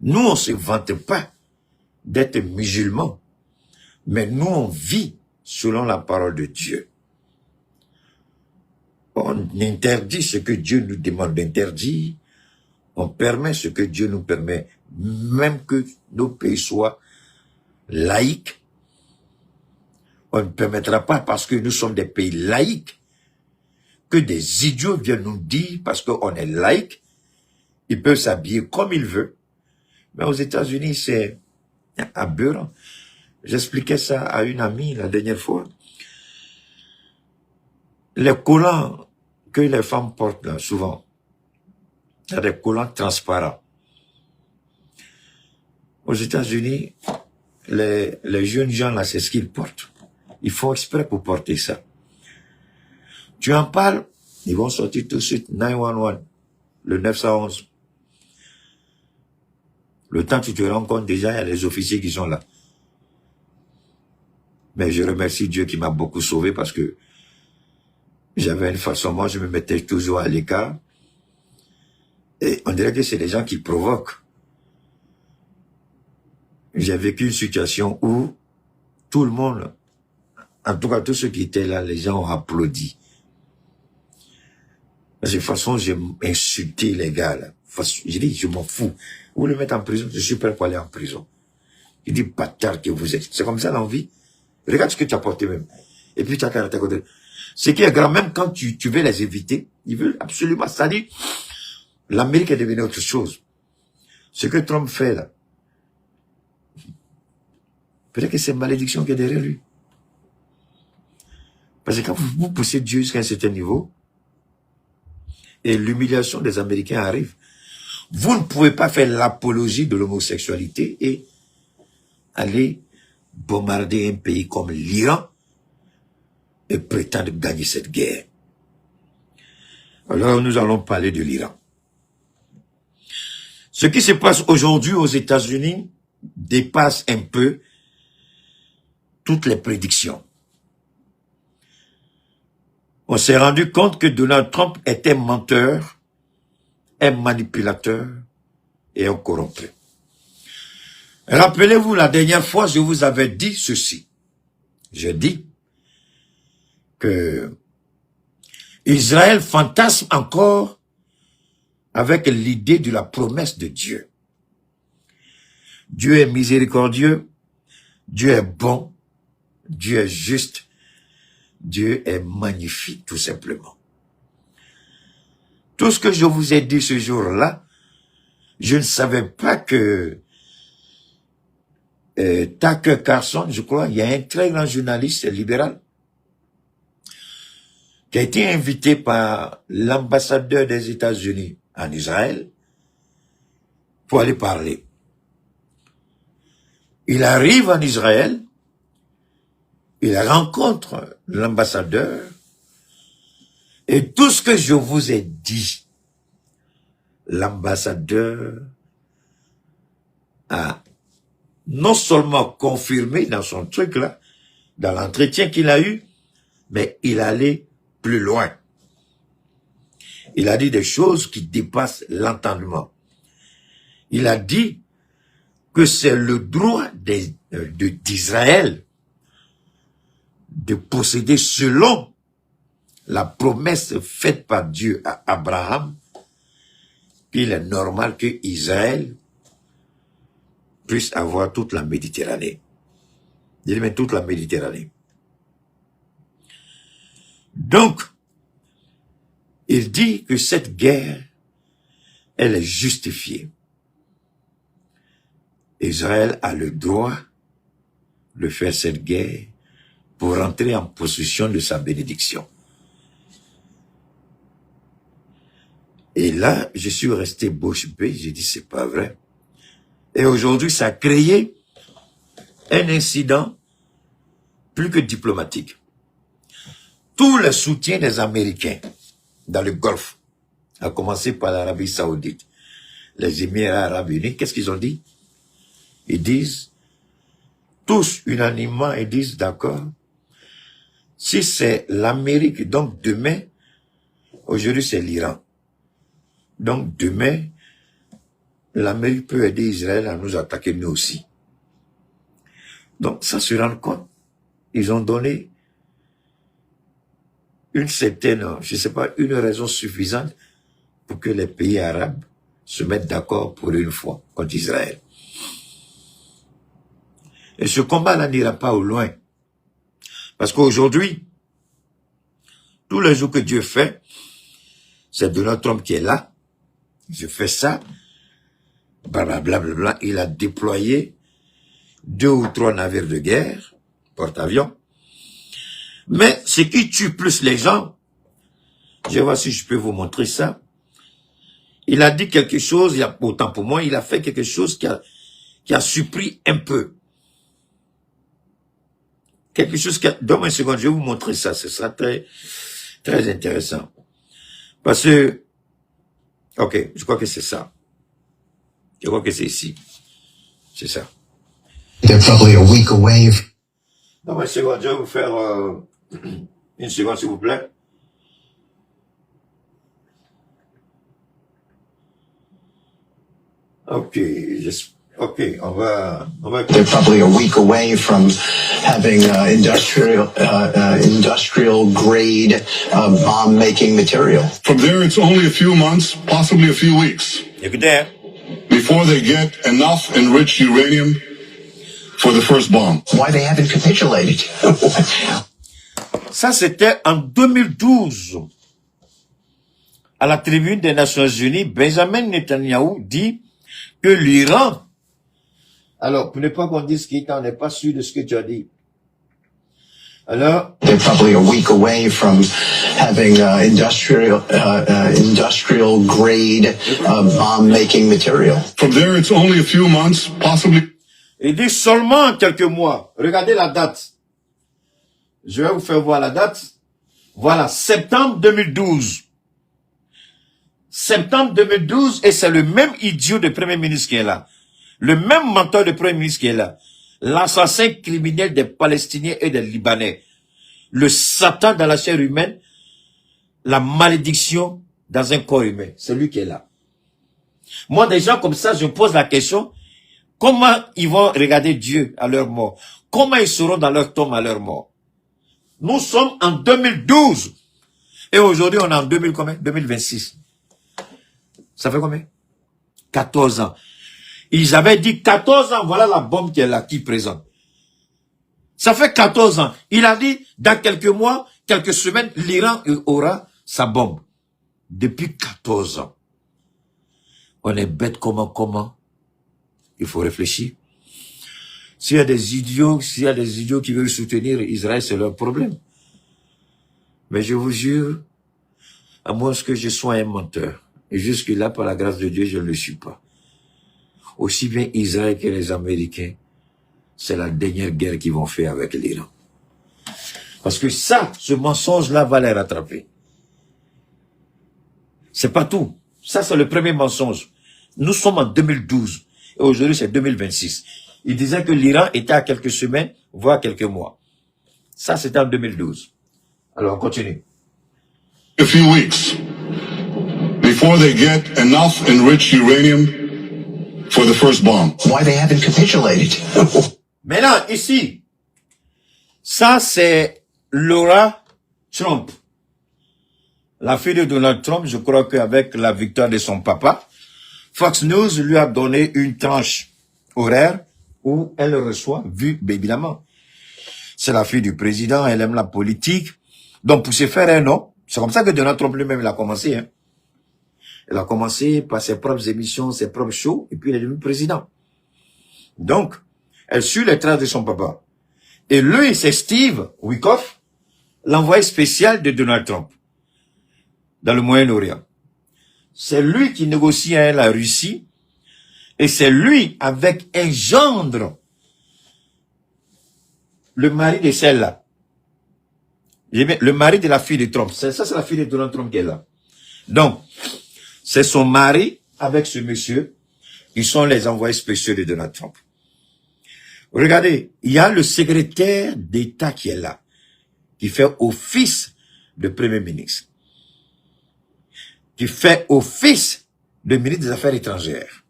nous, on ne se vante pas d'être musulmans, mais nous, on vit selon la parole de Dieu. On interdit ce que Dieu nous demande d'interdire, on permet ce que Dieu nous permet, même que nos pays soient laïques. On ne permettra pas, parce que nous sommes des pays laïques, que des idiots viennent nous dire, parce qu'on est laïque, ils peuvent s'habiller comme ils veulent. Mais aux États-Unis, c'est aberrant. J'expliquais ça à une amie la dernière fois. Les collants que les femmes portent là, souvent, il y a des collants transparents. Aux États-Unis, les jeunes gens là, c'est ce qu'ils portent. Ils font exprès pour porter ça. Tu en parles, ils vont sortir tout de suite 911, le 911. Le temps que tu te rends compte, déjà, il y a les officiers qui sont là. Mais je remercie Dieu qui m'a beaucoup sauvé parce que j'avais une façon, moi je me mettais toujours à l'écart. Et on dirait que c'est des gens qui provoquent. J'ai vécu une situation où tout le monde, en tout cas tous ceux qui étaient là, les gens ont applaudi. De toute façon, j'ai insulté les gars là. J'ai dit, je m'en fous. Vous le mettez en prison, je suis prêt pour aller en prison. Il dit, bâtard que vous êtes. C'est comme ça l'envie. Regarde ce que tu as porté même. Et puis tu as caractère côté. Ce qui est grave, même quand tu veux les éviter, ils veulent absolument. C'est-à-dire, l'Amérique est devenue autre chose. Ce que Trump fait là, peut-être que c'est une malédiction qui est derrière lui. Parce que quand vous poussez Dieu jusqu'à un certain niveau, et l'humiliation des Américains arrive, vous ne pouvez pas faire l'apologie de l'homosexualité et aller bombarder un pays comme l'Iran et prétendre gagner cette guerre. Alors nous allons parler de l'Iran. Ce qui se passe aujourd'hui aux États-Unis dépasse un peu toutes les prédictions. On s'est rendu compte que Donald Trump était un menteur, un manipulateur et un corrompu. Rappelez-vous, la dernière fois, je vous avais dit ceci. J'ai dit que Israël fantasme encore avec l'idée de la promesse de Dieu. Dieu est miséricordieux, Dieu est bon, Dieu est juste, Dieu est magnifique, tout simplement. Tout ce que je vous ai dit ce jour-là, je ne savais pas que Tucker Carlson, je crois, il y a un très grand journaliste libéral qui a été invité par l'ambassadeur des États-Unis en Israël pour aller parler. Il arrive en Israël, il rencontre l'ambassadeur, et tout ce que je vous ai dit, l'ambassadeur a non seulement confirmé dans son truc là, dans l'entretien qu'il a eu, mais il allait plus loin. Il a dit des choses qui dépassent l'entendement. Il a dit que c'est le droit d'Israël de procéder selon la promesse faite par Dieu à Abraham, qu'il est normal que Israël puisse avoir toute la Méditerranée. Il dit, mais toute la Méditerranée. Donc, il dit que cette guerre, elle est justifiée. Israël a le droit de faire cette guerre pour entrer en possession de sa bénédiction. Et là, je suis resté bouche bée, j'ai dit, c'est pas vrai. Et aujourd'hui, ça a créé un incident plus que diplomatique. Tout le soutien des Américains dans le Golfe, à commencer par l'Arabie Saoudite, les Émirats Arabes Unis, qu'est-ce qu'ils ont dit? Ils disent, tous unanimement, ils disent, d'accord, si c'est l'Amérique, donc demain, aujourd'hui c'est l'Iran. Donc demain, l'Amérique peut aider Israël à nous attaquer nous aussi. Donc ça se rend compte. Ils ont donné une certaine, je ne sais pas, une raison suffisante pour que les pays arabes se mettent d'accord pour une fois contre Israël. Et ce combat-là n'ira pas au loin. Parce qu'aujourd'hui, tous les jours que Dieu fait, c'est Donald Trump qui est là. Je fais ça. Blablabla. Il a déployé 2 ou 3 navires de guerre, porte-avions. Mais ce qui tue plus les gens, je vais voir si je peux vous montrer ça. Il a dit quelque chose, autant pour moi, il a fait quelque chose qui a surpris un peu. Quelque chose qui a... Donne-moi une seconde, je vais vous montrer ça. Ce sera très, très intéressant. Parce que... Ok, je crois que c'est ça. Je crois que c'est ici. C'est ça. They're probably a week away. Donne-moi une seconde, je vais vous faire... une seconde, s'il vous plaît. Ok, on va... They're probably a week away from having industrial grade bomb making material. From there, it's only a few months, possibly a few weeks, Écoutez, hein? before they get enough enriched uranium for the first bomb. Why they haven't capitulated? Ça, c'était en 2012. À la tribune des Nations Unies, Benjamin Netanyahu dit que l'Iran... Alors, pour ne pas qu'on dise qu'on n'est pas sûr de ce que tu as dit. Alors... They're probably a week away from having industrial grade bomb making material. From there, it's only a few months, possibly... Il dit seulement quelques mois. Regardez la date. Je vais vous faire voir la date. Voilà, septembre 2012. Septembre 2012, et c'est le même idiot de Premier ministre qui est là. Le même menteur de Premier ministre qui est là. L'assassin criminel des Palestiniens et des Libanais. Le Satan dans la chair humaine. La malédiction dans un corps humain. C'est lui qui est là. Moi, des gens comme ça, je me pose la question, comment ils vont regarder Dieu à leur mort? Comment ils seront dans leur tombe à leur mort? Nous sommes en 2012. Et aujourd'hui, on est en 2026. Ça fait combien? 14 ans. Ils avaient dit 14 ans, voilà la bombe qui est là, qui présente. Ça fait 14 ans. Il a dit, dans quelques mois, quelques semaines, l'Iran aura sa bombe. Depuis 14 ans. On est bête comment? Il faut réfléchir. S'il y a des idiots qui veulent soutenir Israël, c'est leur problème. Mais je vous jure, à moins que je sois un menteur, et jusque-là, par la grâce de Dieu, je ne le suis pas. Aussi bien Israël que les Américains c'est la dernière guerre qu'ils vont faire avec l'Iran. Parce que ça, ce mensonge-là va les rattraper. C'est pas tout. Ça, c'est le premier mensonge. Nous sommes en 2012. Et aujourd'hui, c'est 2026. Il disait que l'Iran était à quelques semaines, voire quelques mois. Ça, c'était en 2012. Alors, on continue. A few weeks before they get enough enriched uranium for the first bomb. Why they haven't capitulated? Maintenant, ici, ça, c'est Laura Trump. La fille de Donald Trump, je crois qu'avec la victoire de son papa, Fox News lui a donné une tranche horaire où elle reçoit, vu, évidemment. C'est la fille du président, elle aime la politique. Donc, pour se faire un nom, c'est comme ça que Donald Trump lui-même, il a commencé. Hein. Il a commencé par ses propres émissions, ses propres shows, et puis il est devenu président. Donc, elle suit les traces de son papa. Et lui, c'est Steve Witkoff, l'envoyé spécial de Donald Trump dans le Moyen-Orient. C'est lui qui négocie avec la Russie, et c'est lui, avec un gendre, le mari de celle-là. Le mari de la fille de Trump. Ça, c'est la fille de Donald Trump qui est là. Donc, c'est son mari avec ce monsieur qui sont les envoyés spéciaux de Donald Trump. Regardez, il y a le secrétaire d'État qui est là, qui fait office de Premier ministre, qui fait office de ministre des Affaires étrangères.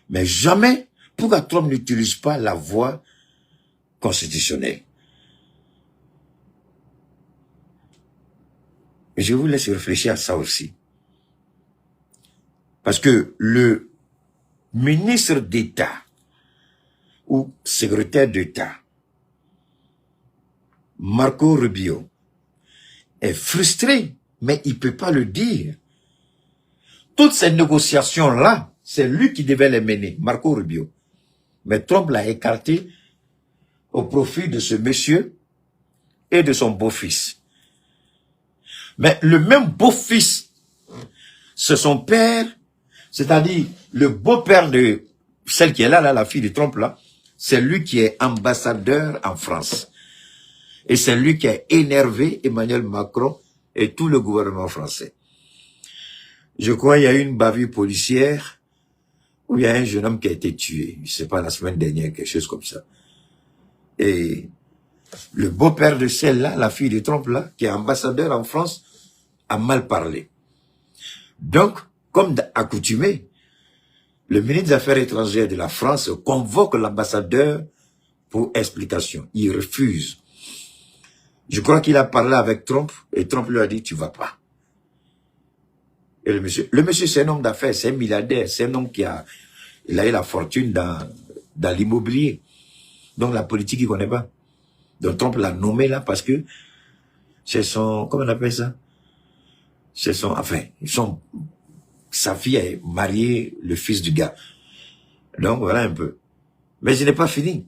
Mais jamais, pourquoi Trump n'utilise pas la voie constitutionnelle? Et je vous laisse réfléchir à ça aussi. Parce que le ministre d'État ou secrétaire d'État, Marco Rubio, est frustré, mais il ne peut pas le dire. Toutes ces négociations-là, c'est lui qui devait les mener, Marco Rubio. Mais Trump l'a écarté au profit de ce monsieur et de son beau-fils. Mais le même beau-fils, c'est son père, c'est-à-dire le beau-père de celle qui est là, la fille de Trump là, c'est lui qui est ambassadeur en France. Et c'est lui qui a énervé Emmanuel Macron et tout le gouvernement français. Je crois qu'il y a eu une bavure policière où il y a un jeune homme qui a été tué. Je ne sais pas, la semaine dernière, quelque chose comme ça. Et le beau-père de celle-là, la fille de Trump là, qui est ambassadeur en France, a mal parlé. Donc, comme accoutumé, le ministre des Affaires étrangères de la France convoque l'ambassadeur pour explication. Il refuse. Je crois qu'il a parlé avec Trump et Trump lui a dit, tu vas pas. Et le monsieur c'est un homme d'affaires, c'est un milliardaire, c'est un homme il a eu la fortune dans l'immobilier. Donc la politique, il connaît pas. Donc Trump l'a nommé là parce que c'est son, comment on appelle ça? C'est son, enfin, sa fille a marié le fils du gars. Donc voilà un peu. Mais il n'est pas fini.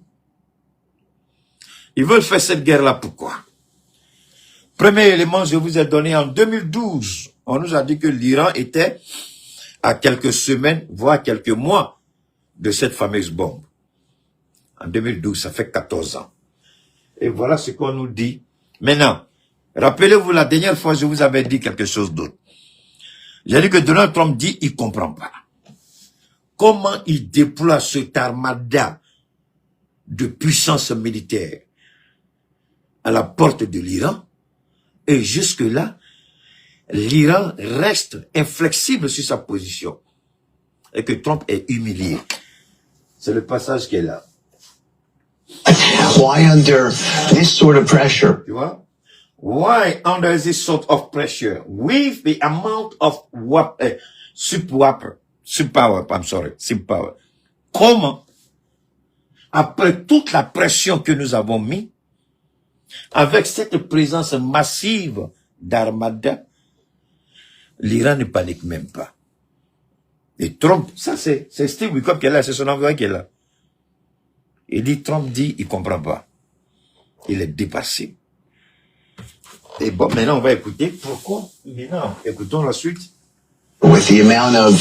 Ils veulent faire cette guerre-là, pourquoi? Premier élément, je vous ai donné en 2012. On nous a dit que l'Iran était à quelques semaines, voire quelques mois de cette fameuse bombe. En 2012, ça fait 14 ans. Et voilà ce qu'on nous dit. Maintenant, rappelez-vous, la dernière fois, je vous avais dit quelque chose d'autre. J'ai dit que Donald Trump dit, il comprend pas. Comment il déploie cette armada de puissance militaire à la porte de l'Iran, et jusque-là, l'Iran reste inflexible sur sa position, et que Trump est humilié. C'est le passage qui est là. Why under this sort of pressure? Tu vois? Why under this sort of pressure, with the amount of superpower, comment, après toute la pression que nous avons mis, avec cette présence massive d'armada, l'Iran ne panique même pas. Et Trump, ça c'est Steve Witkoff qui est là, c'est son envoyé qui est là. Il dit, Trump dit, il comprend pas. Il est dépassé. Et bon, maintenant on va écouter pourquoi. Maintenant, écoutons la suite. with the amount of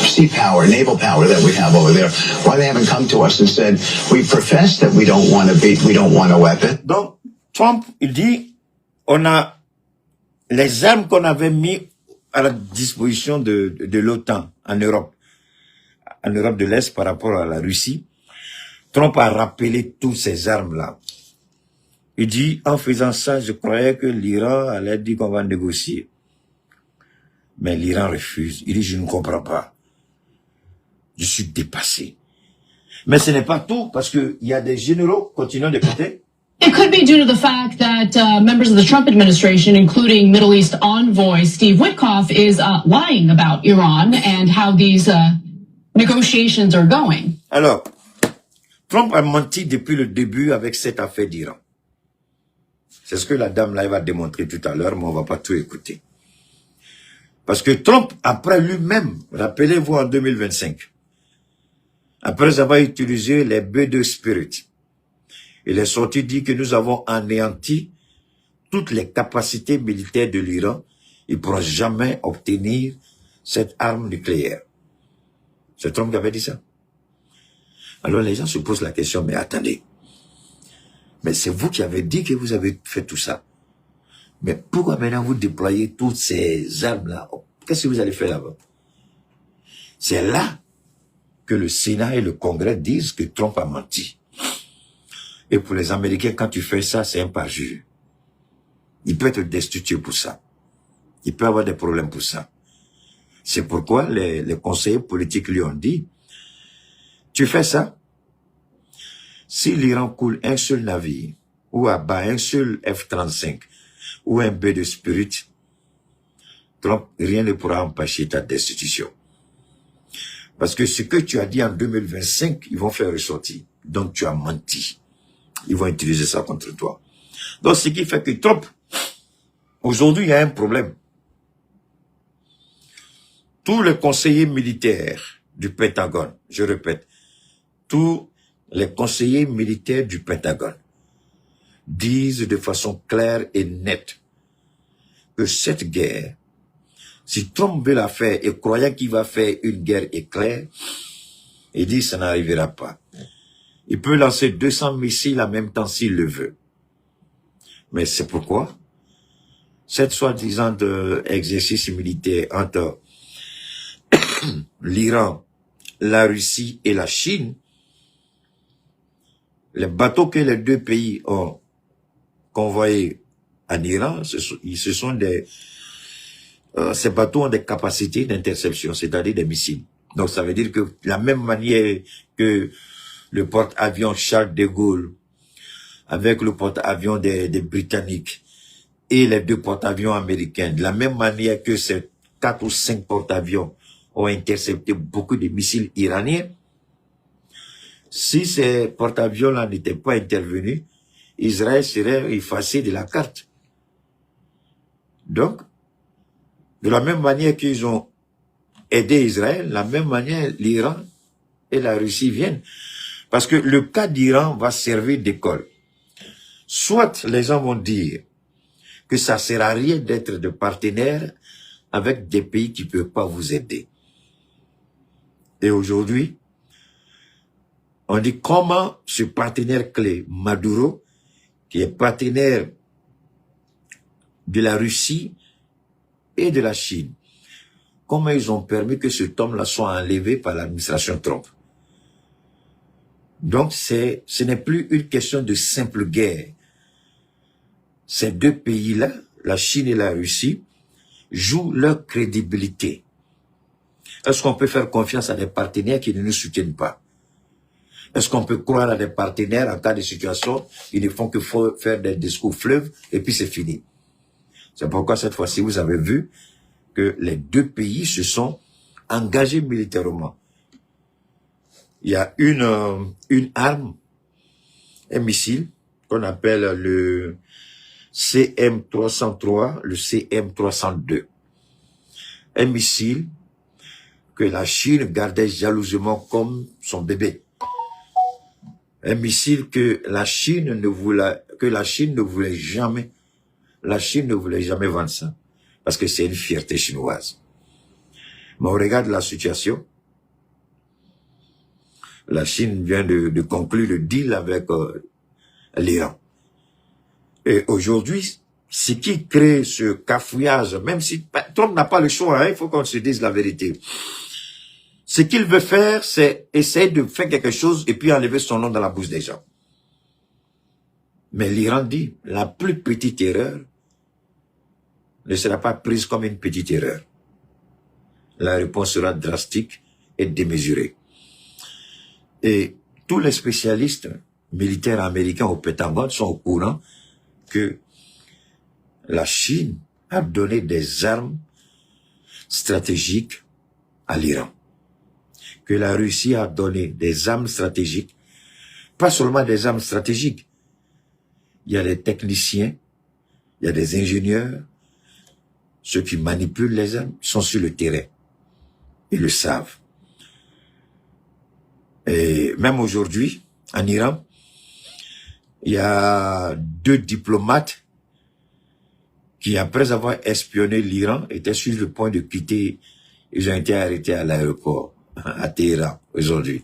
sea power, naval power that we have over there, why they haven't come to us and said, we profess that we don't want a weapon. Donc, Trump, il dit, on a les armes qu'on avait mis à la disposition de l'OTAN en Europe de l'Est par rapport à la Russie. Trump a rappelé toutes ces armes-là. Il dit, en faisant ça, je croyais que l'Iran allait dire qu'on va négocier. Mais l'Iran refuse. Il dit, je ne comprends pas. Je suis dépassé. Mais ce n'est pas tout, parce qu'il y a des généraux, continuons d'écouter. It could be due to the fact that members of the Trump administration, including Middle East envoy Steve Witkoff, is lying about Iran and how these negotiations are going. Alors, Trump a menti depuis le début avec cette affaire d'Iran. C'est ce que la dame là va démontrer tout à l'heure, mais on va pas tout écouter. Parce que Trump, après lui-même, rappelez-vous en 2025, après avoir utilisé les B2 Spirit, il est sorti dire que nous avons anéanti toutes les capacités militaires de l'Iran. Ils ne pourront jamais obtenir cette arme nucléaire. C'est Trump qui avait dit ça. Alors les gens se posent la question, mais attendez, mais c'est vous qui avez dit que vous avez fait tout ça. Mais pourquoi maintenant vous déployez toutes ces armes-là? Qu'est-ce que vous allez faire là-bas? C'est là que le Sénat et le Congrès disent que Trump a menti. Et pour les Américains, quand tu fais ça, c'est un parjure. Il peut être destitué pour ça. Il peut avoir des problèmes pour ça. C'est pourquoi les conseillers politiques lui ont dit, tu fais ça, si l'Iran coule un seul navire, ou abat un seul F-35, ou un B de Spirit, Trump, rien ne pourra empêcher ta destitution. Parce que ce que tu as dit en 2025, ils vont faire ressortir. Donc tu as menti. Ils vont utiliser ça contre toi. Donc ce qui fait que Trump, aujourd'hui il y a un problème. Tous les conseillers militaires du Pentagone, je répète, tous les conseillers militaires du Pentagone disent de façon claire et nette que cette guerre, si Trump veut la faire et croyant qu'il va faire une guerre éclair, il dit ça n'arrivera pas. Il peut lancer 200 missiles en même temps s'il le veut. Mais c'est pourquoi cette soi-disant exercice militaire entre l'Iran, la Russie et la Chine, les bateaux que les deux pays ont convoyés en Iran, ces bateaux ont des capacités d'interception, c'est-à-dire des missiles. Donc ça veut dire que la même manière que le porte-avions Charles de Gaulle, avec le porte-avions des Britanniques et les deux porte-avions américains, de la même manière que ces 4 ou 5 porte-avions ont intercepté beaucoup de missiles iraniens, si ces porte-avions-là n'étaient pas intervenus, Israël serait effacé de la carte. Donc, de la même manière qu'ils ont aidé Israël, de la même manière, l'Iran et la Russie viennent. Parce que le cas d'Iran va servir d'école. Soit les gens vont dire que ça ne sert à rien d'être de partenaire avec des pays qui ne peuvent pas vous aider. Et aujourd'hui, on dit comment ce partenaire clé, Maduro, qui est partenaire de la Russie et de la Chine, comment ils ont permis que cet homme-là soit enlevé par l'administration Trump. Donc ce n'est plus une question de simple guerre. Ces deux pays-là, la Chine et la Russie, jouent leur crédibilité. Est-ce qu'on peut faire confiance à des partenaires qui ne nous soutiennent pas? Est-ce qu'on peut croire à des partenaires en cas de situation, ils ne font que faire des discours fleuves et puis c'est fini. C'est pourquoi cette fois-ci, vous avez vu que les deux pays se sont engagés militairement. Il y a une arme, un missile qu'on appelle le CM303, le CM302. Un missile que la Chine gardait jalousement comme son bébé. Un missile que la Chine ne voulait jamais vendre ça. Parce que c'est une fierté chinoise. Mais on regarde la situation. La Chine vient de conclure le deal avec l'Iran. Et aujourd'hui, ce qui crée ce cafouillage, même si Trump n'a pas le choix, hein, il faut qu'on se dise la vérité. Ce qu'il veut faire, c'est essayer de faire quelque chose et puis enlever son nom dans la bouche des gens. Mais l'Iran dit, la plus petite erreur ne sera pas prise comme une petite erreur. La réponse sera drastique et démesurée. Et tous les spécialistes militaires américains au Pentagone sont au courant que la Chine a donné des armes stratégiques à l'Iran. Que la Russie a donné des armes stratégiques, pas seulement des armes stratégiques. Il y a des techniciens, il y a des ingénieurs, ceux qui manipulent les armes sont sur le terrain. Ils le savent. Et même aujourd'hui, en Iran, il y a 2 diplomates qui, après avoir espionné l'Iran, étaient sur le point de quitter. Ils ont été arrêtés à l'aéroport, à Téhéran, aujourd'hui.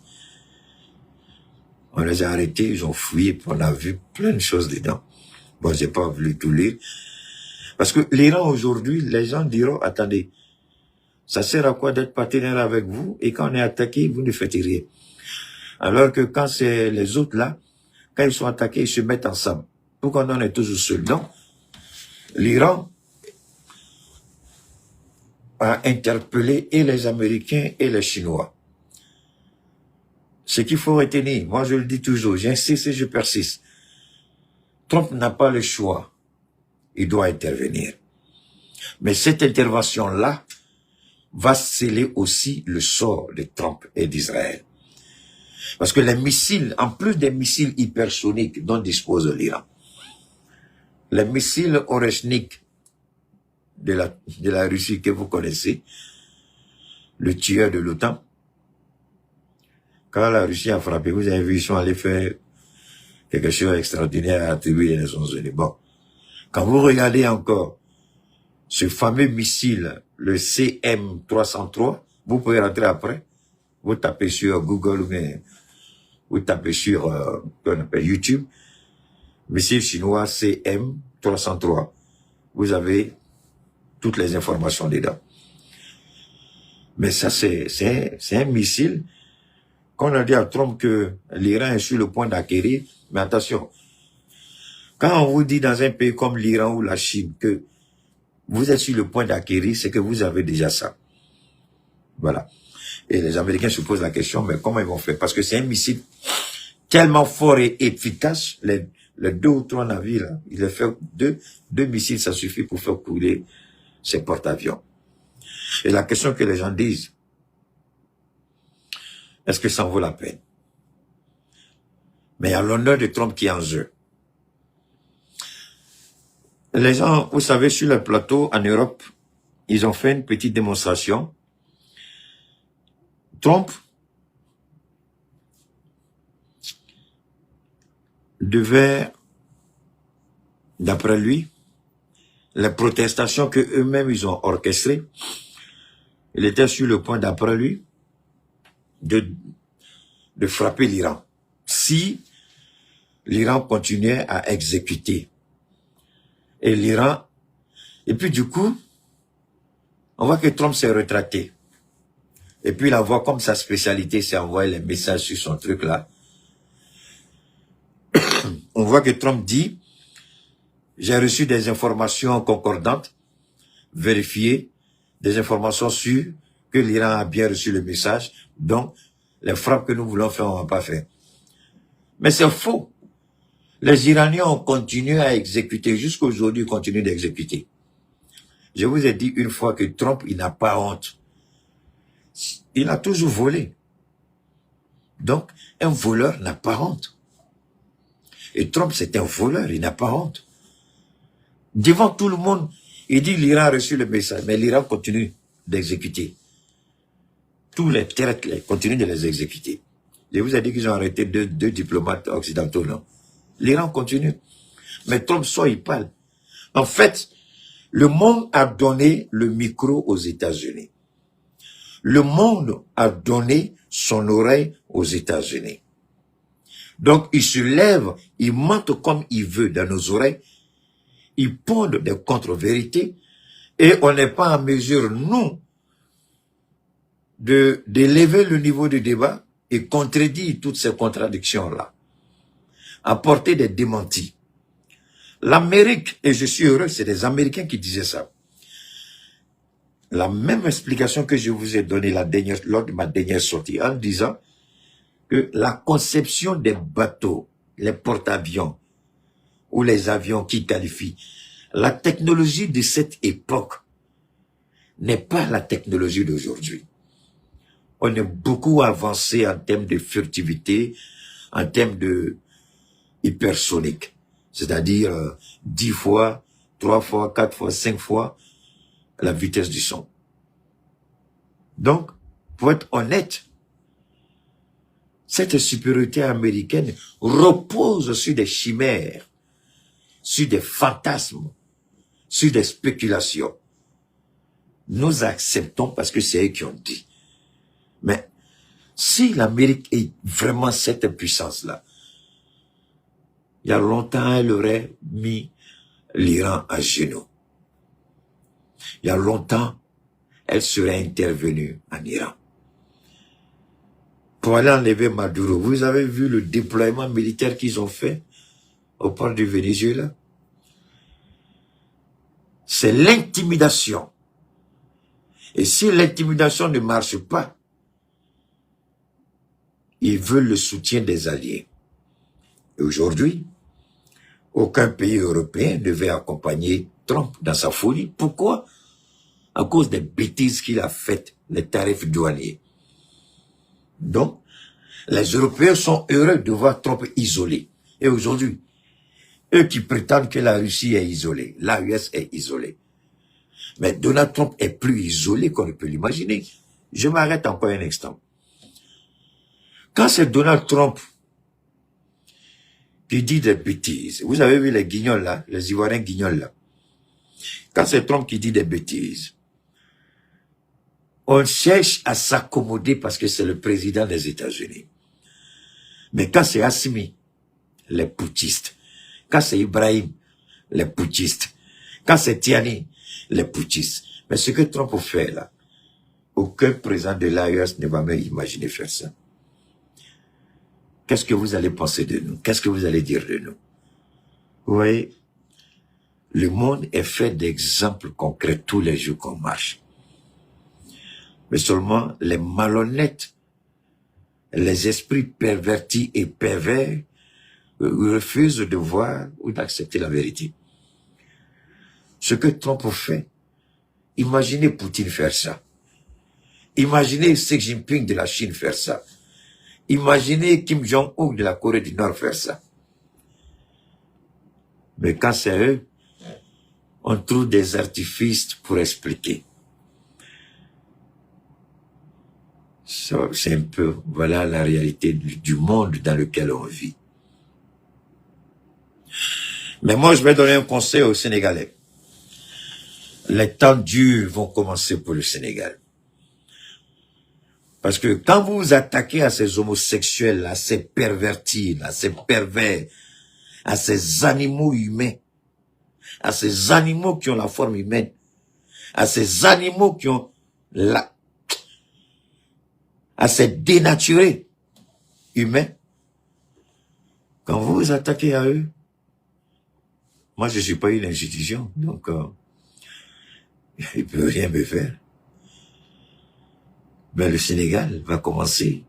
On les a arrêtés, ils ont fouillé, on a vu plein de choses dedans. Bon, j'ai pas voulu tout lire. Parce que l'Iran, aujourd'hui, les gens diront, attendez, ça sert à quoi d'être partenaire avec vous, et quand on est attaqué, vous ne faites rien. Alors que quand c'est les autres là, quand ils sont attaqués, ils se mettent ensemble. Pourquoi on est toujours seul? Non. L'Iran a interpellé et les Américains et les Chinois. Ce qu'il faut retenir, moi je le dis toujours, j'insiste et je persiste. Trump n'a pas le choix. Il doit intervenir. Mais cette intervention-là va sceller aussi le sort de Trump et d'Israël. Parce que les missiles, en plus des missiles hypersoniques dont dispose l'Iran, les missiles Oreshnik de la Russie que vous connaissez, le tueur de l'OTAN, quand la Russie a frappé, vous avez vu, ils sont allés faire quelque chose d'extraordinaire à attribuer les Nations Unies. Bon, quand vous regardez encore ce fameux missile, le CM303, vous pouvez rentrer après, vous tapez sur Google ou bien vous tapez sur YouTube, missile chinois CM303. Vous avez toutes les informations dedans. Mais ça, c'est un missile qu'on a dit à Trump que l'Iran est sur le point d'acquérir. Mais attention, quand on vous dit dans un pays comme l'Iran ou la Chine que vous êtes sur le point d'acquérir, c'est que vous avez déjà ça. Voilà. Et les Américains se posent la question, mais comment ils vont faire? Parce que c'est un missile tellement fort et efficace, les 2 ou 3 navires, là, il a fait deux missiles, ça suffit pour faire couler ces porte-avions. Et la question que les gens disent, est-ce que ça en vaut la peine? Mais il y a l'honneur de Trump qui est en jeu. Les gens, vous savez, sur le plateau en Europe, ils ont fait une petite démonstration. Trump devait, d'après lui, les protestations que eux-mêmes ils ont orchestrées, il était sur le point, d'après lui, de frapper l'Iran. Si l'Iran continuait à exécuter. Et l'Iran, et puis du coup, on voit que Trump s'est rétracté. Et puis la voix comme sa spécialité, c'est envoyer les messages sur son truc là. On voit que Trump dit, j'ai reçu des informations concordantes, vérifiées, des informations sûres que l'Iran a bien reçu le message, donc les frappes que nous voulons faire, on ne va pas faire. Mais c'est faux. Les Iraniens ont continué à exécuter, jusqu'à aujourd'hui, ils continuent d'exécuter. Je vous ai dit une fois que Trump, il n'a pas honte. Il a toujours volé. Donc, un voleur n'a pas honte. Et Trump, c'est un voleur, il n'a pas honte. Devant tout le monde, il dit l'Iran a reçu le message, mais l'Iran continue d'exécuter. Tous les traîtres continuent de les exécuter. Je vous ai dit qu'ils ont arrêté deux diplomates occidentaux, non? L'Iran continue. Mais Trump sort, il parle. En fait, le monde a donné le micro aux États-Unis. Le monde a donné son oreille aux États-Unis. Donc, il se lève, il monte comme il veut dans nos oreilles, il pondent des contre-vérités, et on n'est pas en mesure, nous, d'élever le niveau du débat et contredire toutes ces contradictions-là. Apporter des démentis. L'Amérique, et je suis heureux, c'est des Américains qui disaient ça. La même explication que je vous ai donnée lors de ma dernière sortie, en disant que la conception des bateaux, les porte-avions, ou les avions qui qualifient, la technologie de cette époque n'est pas la technologie d'aujourd'hui. On est beaucoup avancé en termes de furtivité, en termes de hypersonique. C'est-à-dire 10 fois, 3 fois, 4 fois, 5 fois la vitesse du son. Donc, pour être honnête, cette supériorité américaine repose sur des chimères, sur des fantasmes, sur des spéculations. Nous acceptons parce que c'est eux qui ont dit. Mais si l'Amérique est vraiment cette puissance-là, il y a longtemps, elle aurait mis l'Iran à genoux. Il y a longtemps, elle serait intervenue en Iran. Pour aller enlever Maduro, vous avez vu le déploiement militaire qu'ils ont fait au port du Venezuela? C'est l'intimidation. Et si l'intimidation ne marche pas, ils veulent le soutien des alliés. Et aujourd'hui, aucun pays européen ne veut accompagner Trump dans sa folie. Pourquoi? À cause des bêtises qu'il a faites, les tarifs douaniers. Donc, les Européens sont heureux de voir Trump isolé. Et aujourd'hui, eux qui prétendent que la Russie est isolée, la US est isolée. Mais Donald Trump est plus isolé qu'on ne peut l'imaginer. Je m'arrête encore un instant. Quand c'est Donald Trump qui dit des bêtises, vous avez vu les guignols là, les Ivoiriens guignols là. Quand c'est Trump qui dit des bêtises, on cherche à s'accommoder parce que c'est le président des États-Unis. Mais quand c'est Assimi, les putschistes. Quand c'est Ibrahim, les putschistes. Quand c'est Tiani, les putschistes. Mais ce que Trump fait là, aucun président de l'AES ne va même imaginer faire ça. Qu'est-ce que vous allez penser de nous? Qu'est-ce que vous allez dire de nous? Vous voyez, le monde est fait d'exemples concrets tous les jours qu'on marche. Mais seulement les malhonnêtes, les esprits pervertis et pervers refusent de voir ou d'accepter la vérité. Ce que Trump fait, imaginez Poutine faire ça. Imaginez Xi Jinping de la Chine faire ça. Imaginez Kim Jong-un de la Corée du Nord faire ça. Mais quand c'est eux, on trouve des artifices pour expliquer. C'est un peu, voilà la réalité du monde dans lequel on vit. Mais moi, je vais donner un conseil aux Sénégalais. Les temps durs vont commencer pour le Sénégal. Parce que quand vous vous attaquez à ces homosexuels, à ces pervertis, à ces pervers, à ces animaux humains, à ces animaux qui ont la forme humaine, à ces animaux qui ont à ces dénaturés humains, quand vous vous attaquez à eux, moi je ne suis pas une institution, donc ils ne peuvent rien me faire. Mais le Sénégal va commencer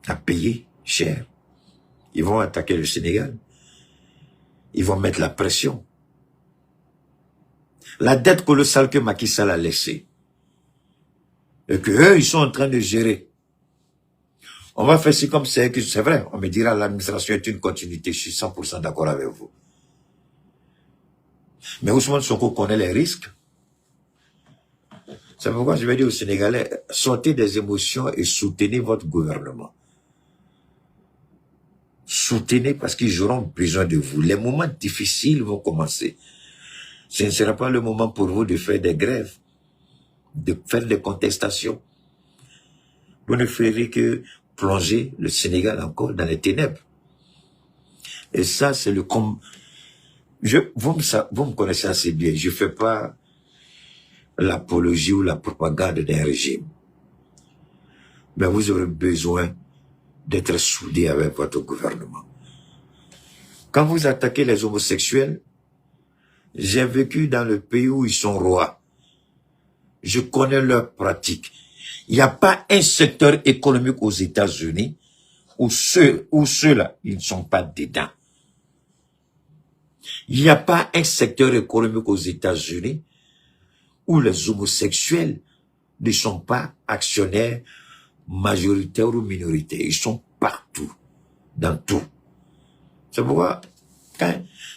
à payer cher. Ils vont attaquer le Sénégal. Ils vont mettre la pression. La dette colossale que Macky Sall a laissée, et que eux, ils sont en train de gérer. On va faire ci comme c'est vrai. On me dira l'administration est une continuité. Je suis 100% d'accord avec vous. Mais Ousmane Sonko connaît les risques. C'est pourquoi je vais dire aux Sénégalais, sortez des émotions et soutenez votre gouvernement. Soutenez parce qu'ils auront besoin de vous. Les moments difficiles vont commencer. Ce ne sera pas le moment pour vous de faire des grèves, de faire des contestations. vous ne ferez que plonger le Sénégal encore dans les ténèbres. Et ça, c'est le... Vous me connaissez assez bien. Je ne fais pas l'apologie ou la propagande d'un régime. Mais vous aurez besoin d'être soudés avec votre gouvernement. Quand vous attaquez les homosexuels, j'ai vécu dans le pays où ils sont rois. Je connais leurs pratiques. Il n'y a pas un secteur économique aux États-Unis où ceux-là, ils ne sont pas dedans. Il n'y a pas un secteur économique aux États-Unis où les homosexuels ne sont pas actionnaires majoritaires ou minoritaires. Ils sont partout, dans tout. C'est pourquoi,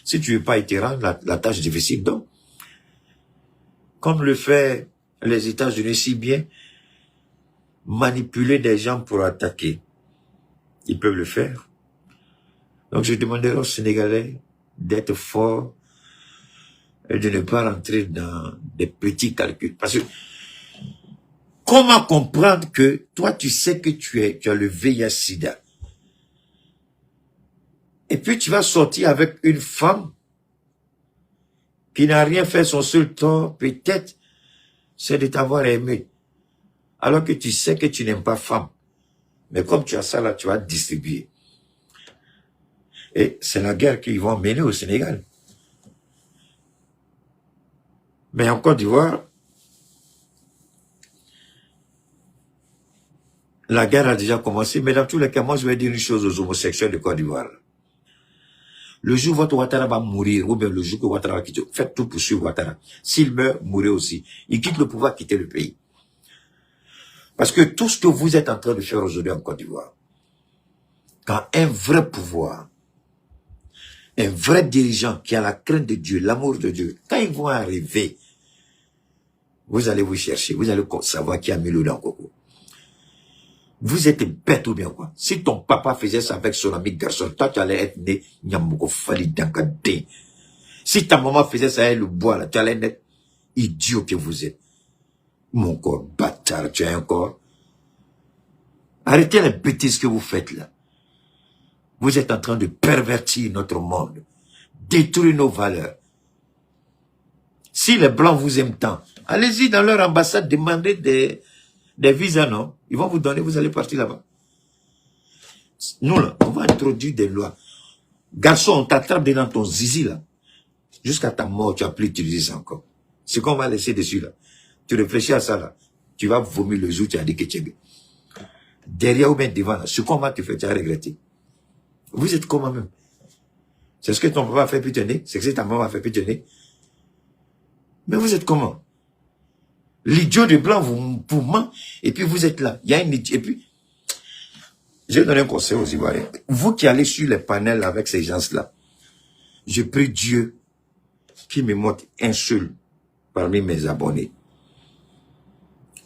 si tu ne veux pas être rendre la tâche difficile, donc, comme le fait les États-Unis si bien, manipuler des gens pour attaquer, ils peuvent le faire. Donc je demanderai aux Sénégalais d'être forts et de ne pas rentrer dans des petits calculs. Parce que, comment comprendre que toi tu sais que tu as le VIH-Sida et puis tu vas sortir avec une femme qui n'a rien fait, son seul tort, peut-être, c'est de t'avoir aimé. Alors que tu sais que tu n'aimes pas femme. Mais comme tu as ça là, tu vas distribuer. Et c'est la guerre qu'ils vont mener au Sénégal. Mais en Côte d'Ivoire, la guerre a déjà commencé. Mais dans tous les cas, moi je vais dire une chose aux homosexuels de Côte d'Ivoire. Le jour où votre Ouattara va mourir, ou bien le jour que Ouattara va quitter, faites tout pour suivre Ouattara. S'il meurt, mourrez aussi. Il quitte le pouvoir, quittez le pays. Parce que tout ce que vous êtes en train de faire aujourd'hui en Côte d'Ivoire, quand un vrai pouvoir, un vrai dirigeant qui a la crainte de Dieu, l'amour de Dieu, quand ils vont arriver, vous allez vous chercher, vous allez savoir qui a mis l'eau dans le coco. Vous êtes bête ou bien quoi? Si ton papa faisait ça avec son ami garçon, toi tu allais être né Nyamoko Fali Dankade. Si ta maman faisait ça avec le bois, là, tu allais être idiot que vous êtes. Mon corps, bâtard, tu as un corps. Arrêtez les bêtises que vous faites là. Vous êtes en train de pervertir notre monde, détruire nos valeurs. Si les Blancs vous aiment tant, allez-y dans leur ambassade, demandez des visas, non? Ils vont vous donner, vous allez partir là-bas. Nous, là, on va introduire des lois. Garçon, on t'attrape dans ton zizi, là. Jusqu'à ta mort, tu n'as plus utilisé ça encore. Ce qu'on va laisser dessus, là. Tu réfléchis à ça, là. Tu vas vomir le jour où tu as dit que tu es bien. Derrière ou bien devant, là, ce qu'on va te faire, tu as regretté. Vous êtes comment même? C'est ce que ton papa a fait puis tenir? C'est ce que ta maman a fait puis tenir? Mais vous êtes comment? L'idiot de blanc vous ment, et puis vous êtes là. Il y a une idiot, et puis, je vais donner un conseil aux Ivoiriens. Vous qui allez sur les panels avec ces gens-là, je prie Dieu qui me montre un seul parmi mes abonnés.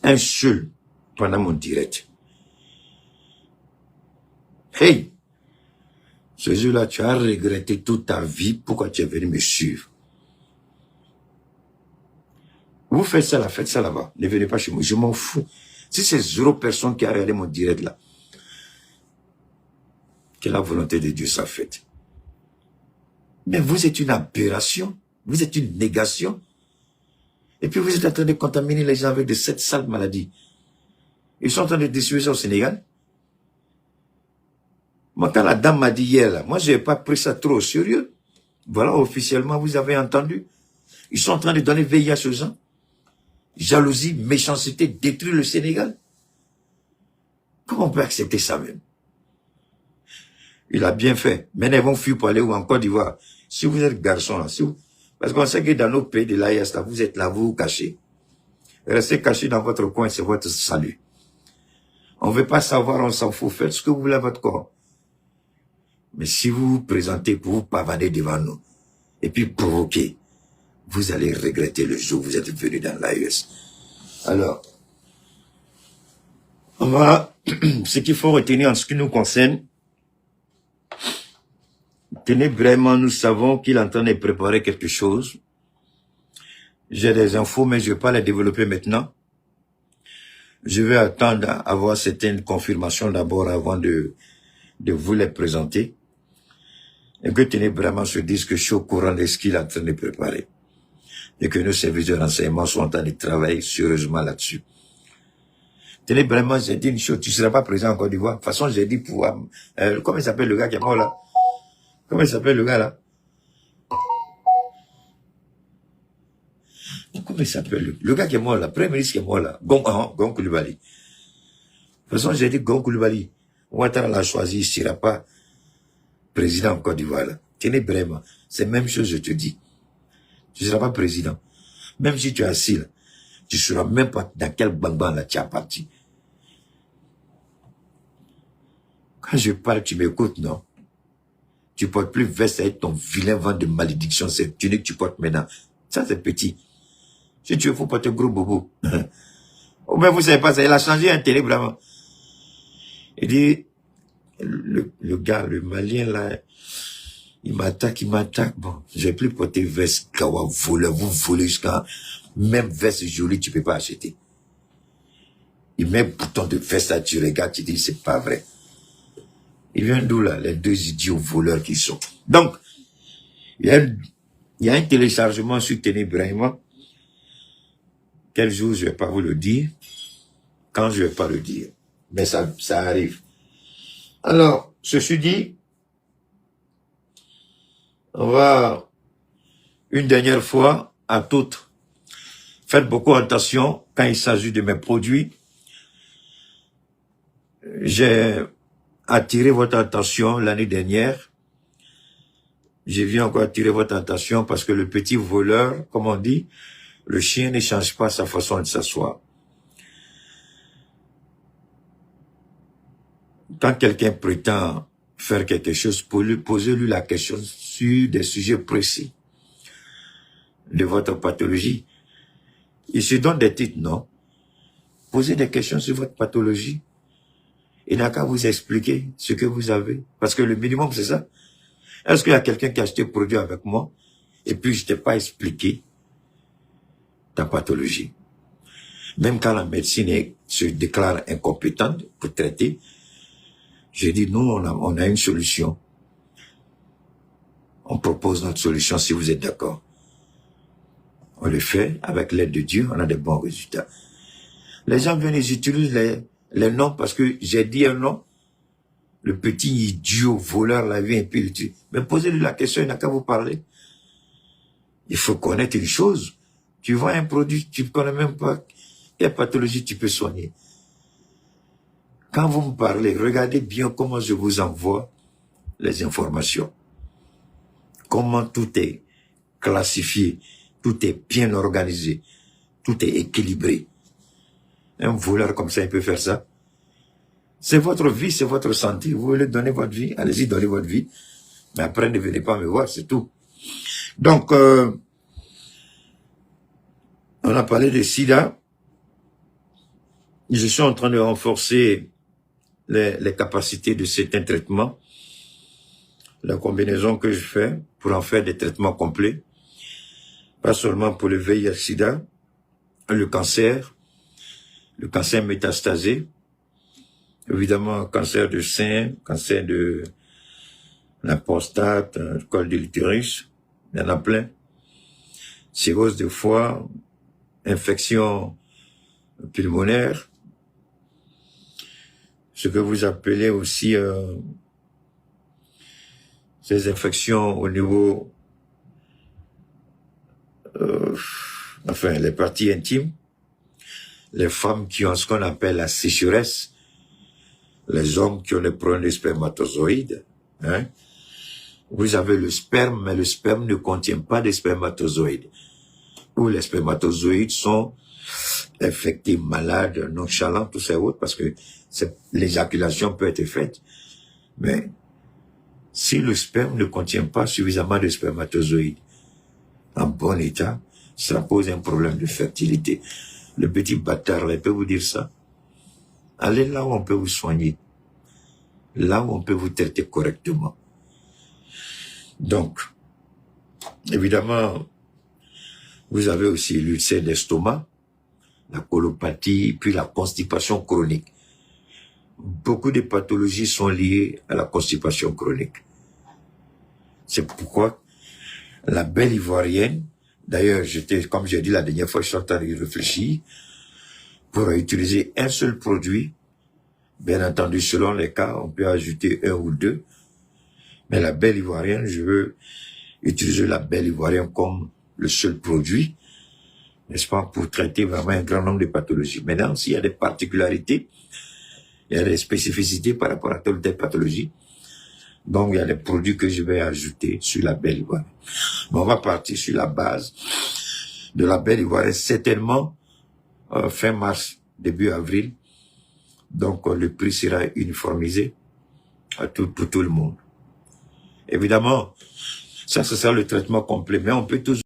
Un seul pendant mon direct. Hey! Ce jour-là, tu as regretté toute ta vie pourquoi tu es venu me suivre. Vous faites ça là, faites ça là-bas. Ne venez pas chez moi, je m'en fous. Si c'est 0 personne qui a regardé mon direct là, que la volonté de Dieu soit faite. Mais vous êtes une aberration, vous êtes une négation. Et puis vous êtes en train de contaminer les gens avec de cette sale maladie. Ils sont en train de distribuer ça au Sénégal. Moi, quand la dame m'a dit hier, là, moi, je n'ai pas pris ça trop au sérieux. Voilà, officiellement, vous avez entendu. Ils sont en train de donner VIH aux gens. Jalousie, méchanceté, détruire le Sénégal. Comment on peut accepter ça même? Il a bien fait. Maintenant, ils vont fuir pour aller où en Côte d'Ivoire. Si vous êtes garçon, là, parce qu'on sait que dans nos pays de l'AIS, là, vous êtes là, vous vous cachez. Restez cachés dans votre coin, c'est votre salut. On ne veut pas savoir, on s'en fout. Faites ce que vous voulez à votre corps. Mais si vous vous présentez pour vous pavaner devant nous, et puis provoquer, vous allez regretter le jour où vous êtes venu dans l'AES. Alors, on va, ce qu'il faut retenir en ce qui nous concerne, tenez vraiment, nous savons qu'il est en train de préparer quelque chose. J'ai des infos, mais je ne vais pas les développer maintenant. Je vais attendre à avoir certaines confirmations d'abord avant de vous les présenter. Et que tenez vraiment se dise que je suis au courant de ce qu'il est en train de préparer. Et que nos services de renseignement sont en train de travailler sérieusement là-dessus. Tenez vraiment, j'ai dit une chose, tu ne seras pas présent en Côte d'Ivoire. De toute façon, j'ai dit pour... comment il s'appelle le gars qui est mort là? Comment il s'appelle le gars là? Comment il s'appelle le gars qui est mort là? Premier ministre qui est mort là? Gon Coulibaly. De toute façon, j'ai dit Gon Coulibaly. Ouattara l'a choisi, il ne sera pas président en Côte d'Ivoire là. Tenez vraiment, c'est la même chose, je te dis. Tu ne seras pas président. Même si tu es assis là, tu ne sauras même pas dans quel bang là tu as parti. Quand je parle, tu m'écoutes, non? Tu ne portes plus veste avec ton vilain vent de malédiction, cette tunique que tu portes maintenant. Ça, c'est petit. Si tu veux, il faut porter gros bobo. Ou bien vous ne savez pas, ça, il a changé un télé, vraiment. Il dit, le gars, le Malien, là, il m'attaque. Bon, j'ai plus porté veste, kawa, voleur, vous volez jusqu'à, même veste jolie, tu peux pas acheter. Il met un bouton de veste là, tu regardes, tu dis, c'est pas vrai. Il vient d'où, là, les deux idiots voleurs qui sont. Donc, il y a un téléchargement sur Ténébrahima. Quel jour, je vais pas vous le dire. Quand je vais pas le dire. Mais ça arrive. Alors, ceci dit, on va, une dernière fois, à toutes, faites beaucoup attention quand il s'agit de mes produits. J'ai attiré votre attention l'année dernière. Je viens encore attirer votre attention parce que le petit voleur, comme on dit, le chien ne change pas sa façon de s'asseoir. Quand quelqu'un prétend faire quelque chose, posez-lui la question sur des sujets précis de votre pathologie. Il se donne des titres, non? Posez des questions sur votre pathologie. Il n'a qu'à vous expliquer ce que vous avez. Parce que le minimum, c'est ça. Est-ce qu'il y a quelqu'un qui a acheté un produit avec moi et puis je ne t'ai pas expliqué ta pathologie? Même quand la médecine se déclare incompétente pour traiter, j'ai dit, nous, on a une solution. On propose notre solution si vous êtes d'accord. On le fait avec l'aide de Dieu, on a des bons résultats. Les gens viennent, ils utilisent les noms parce que j'ai dit un nom. Le petit idiot voleur la vie un peu utile. Mais posez-lui la question, il n'a qu'à vous parler. Il faut connaître une chose. Tu vois un produit, tu ne connais même pas quelle pathologie tu peux soigner. Quand vous me parlez, regardez bien comment je vous envoie les informations. Comment tout est classifié, tout est bien organisé, tout est équilibré. Un voleur comme ça, il peut faire ça. C'est votre vie, c'est votre santé. Vous voulez donner votre vie, allez-y, donnez votre vie. Mais après, ne venez pas me voir, c'est tout. Donc, on a parlé de sida. Je suis en train de renforcer les capacités de certains traitements. La combinaison que je fais pour en faire des traitements complets. Pas seulement pour le VIH-Sida, le cancer métastasé, évidemment cancer de sein, cancer de la prostate, le col de l'utérus, il y en a plein. Cirrhose de foie, infection pulmonaire, ce que vous appelez aussi ces infections au niveau, enfin les parties intimes, les femmes qui ont ce qu'on appelle la sécheresse, les hommes qui ont le problème des spermatozoïdes, hein. Vous avez le sperme, mais le sperme ne contient pas de spermatozoïdes. Ou les spermatozoïdes sont infectés, malades, nonchalants, tout ça et autres, parce que l'éjaculation peut être faite. Mais si le sperme ne contient pas suffisamment de spermatozoïdes en bon état, ça pose un problème de fertilité. Le petit bâtard, là, il peut vous dire ça. Allez là où on peut vous soigner. Là où on peut vous traiter correctement. Donc, évidemment, vous avez aussi l'ulcère d'estomac. la colopathie, puis la constipation chronique. Beaucoup de pathologies sont liées à la constipation chronique. C'est pourquoi la belle ivoirienne, d'ailleurs, comme j'ai dit la dernière fois, je suis en train de réfléchir, pour utiliser un seul produit. Bien entendu, selon les cas, on peut ajouter 1 ou 2. Mais la belle ivoirienne, je veux utiliser la belle ivoirienne comme le seul produit, n'est-ce pas, pour traiter vraiment un grand nombre de pathologies. Maintenant, s'il y a des particularités, il y a des spécificités par rapport à telle ou telle pathologie, donc il y a des produits que je vais ajouter sur la belle ivoirienne. Mais on va partir sur la base de la belle ivoirienne, certainement fin mars, début avril. Donc le prix sera uniformisé pour tout le monde. Évidemment, ça ce sera le traitement complet, mais on peut toujours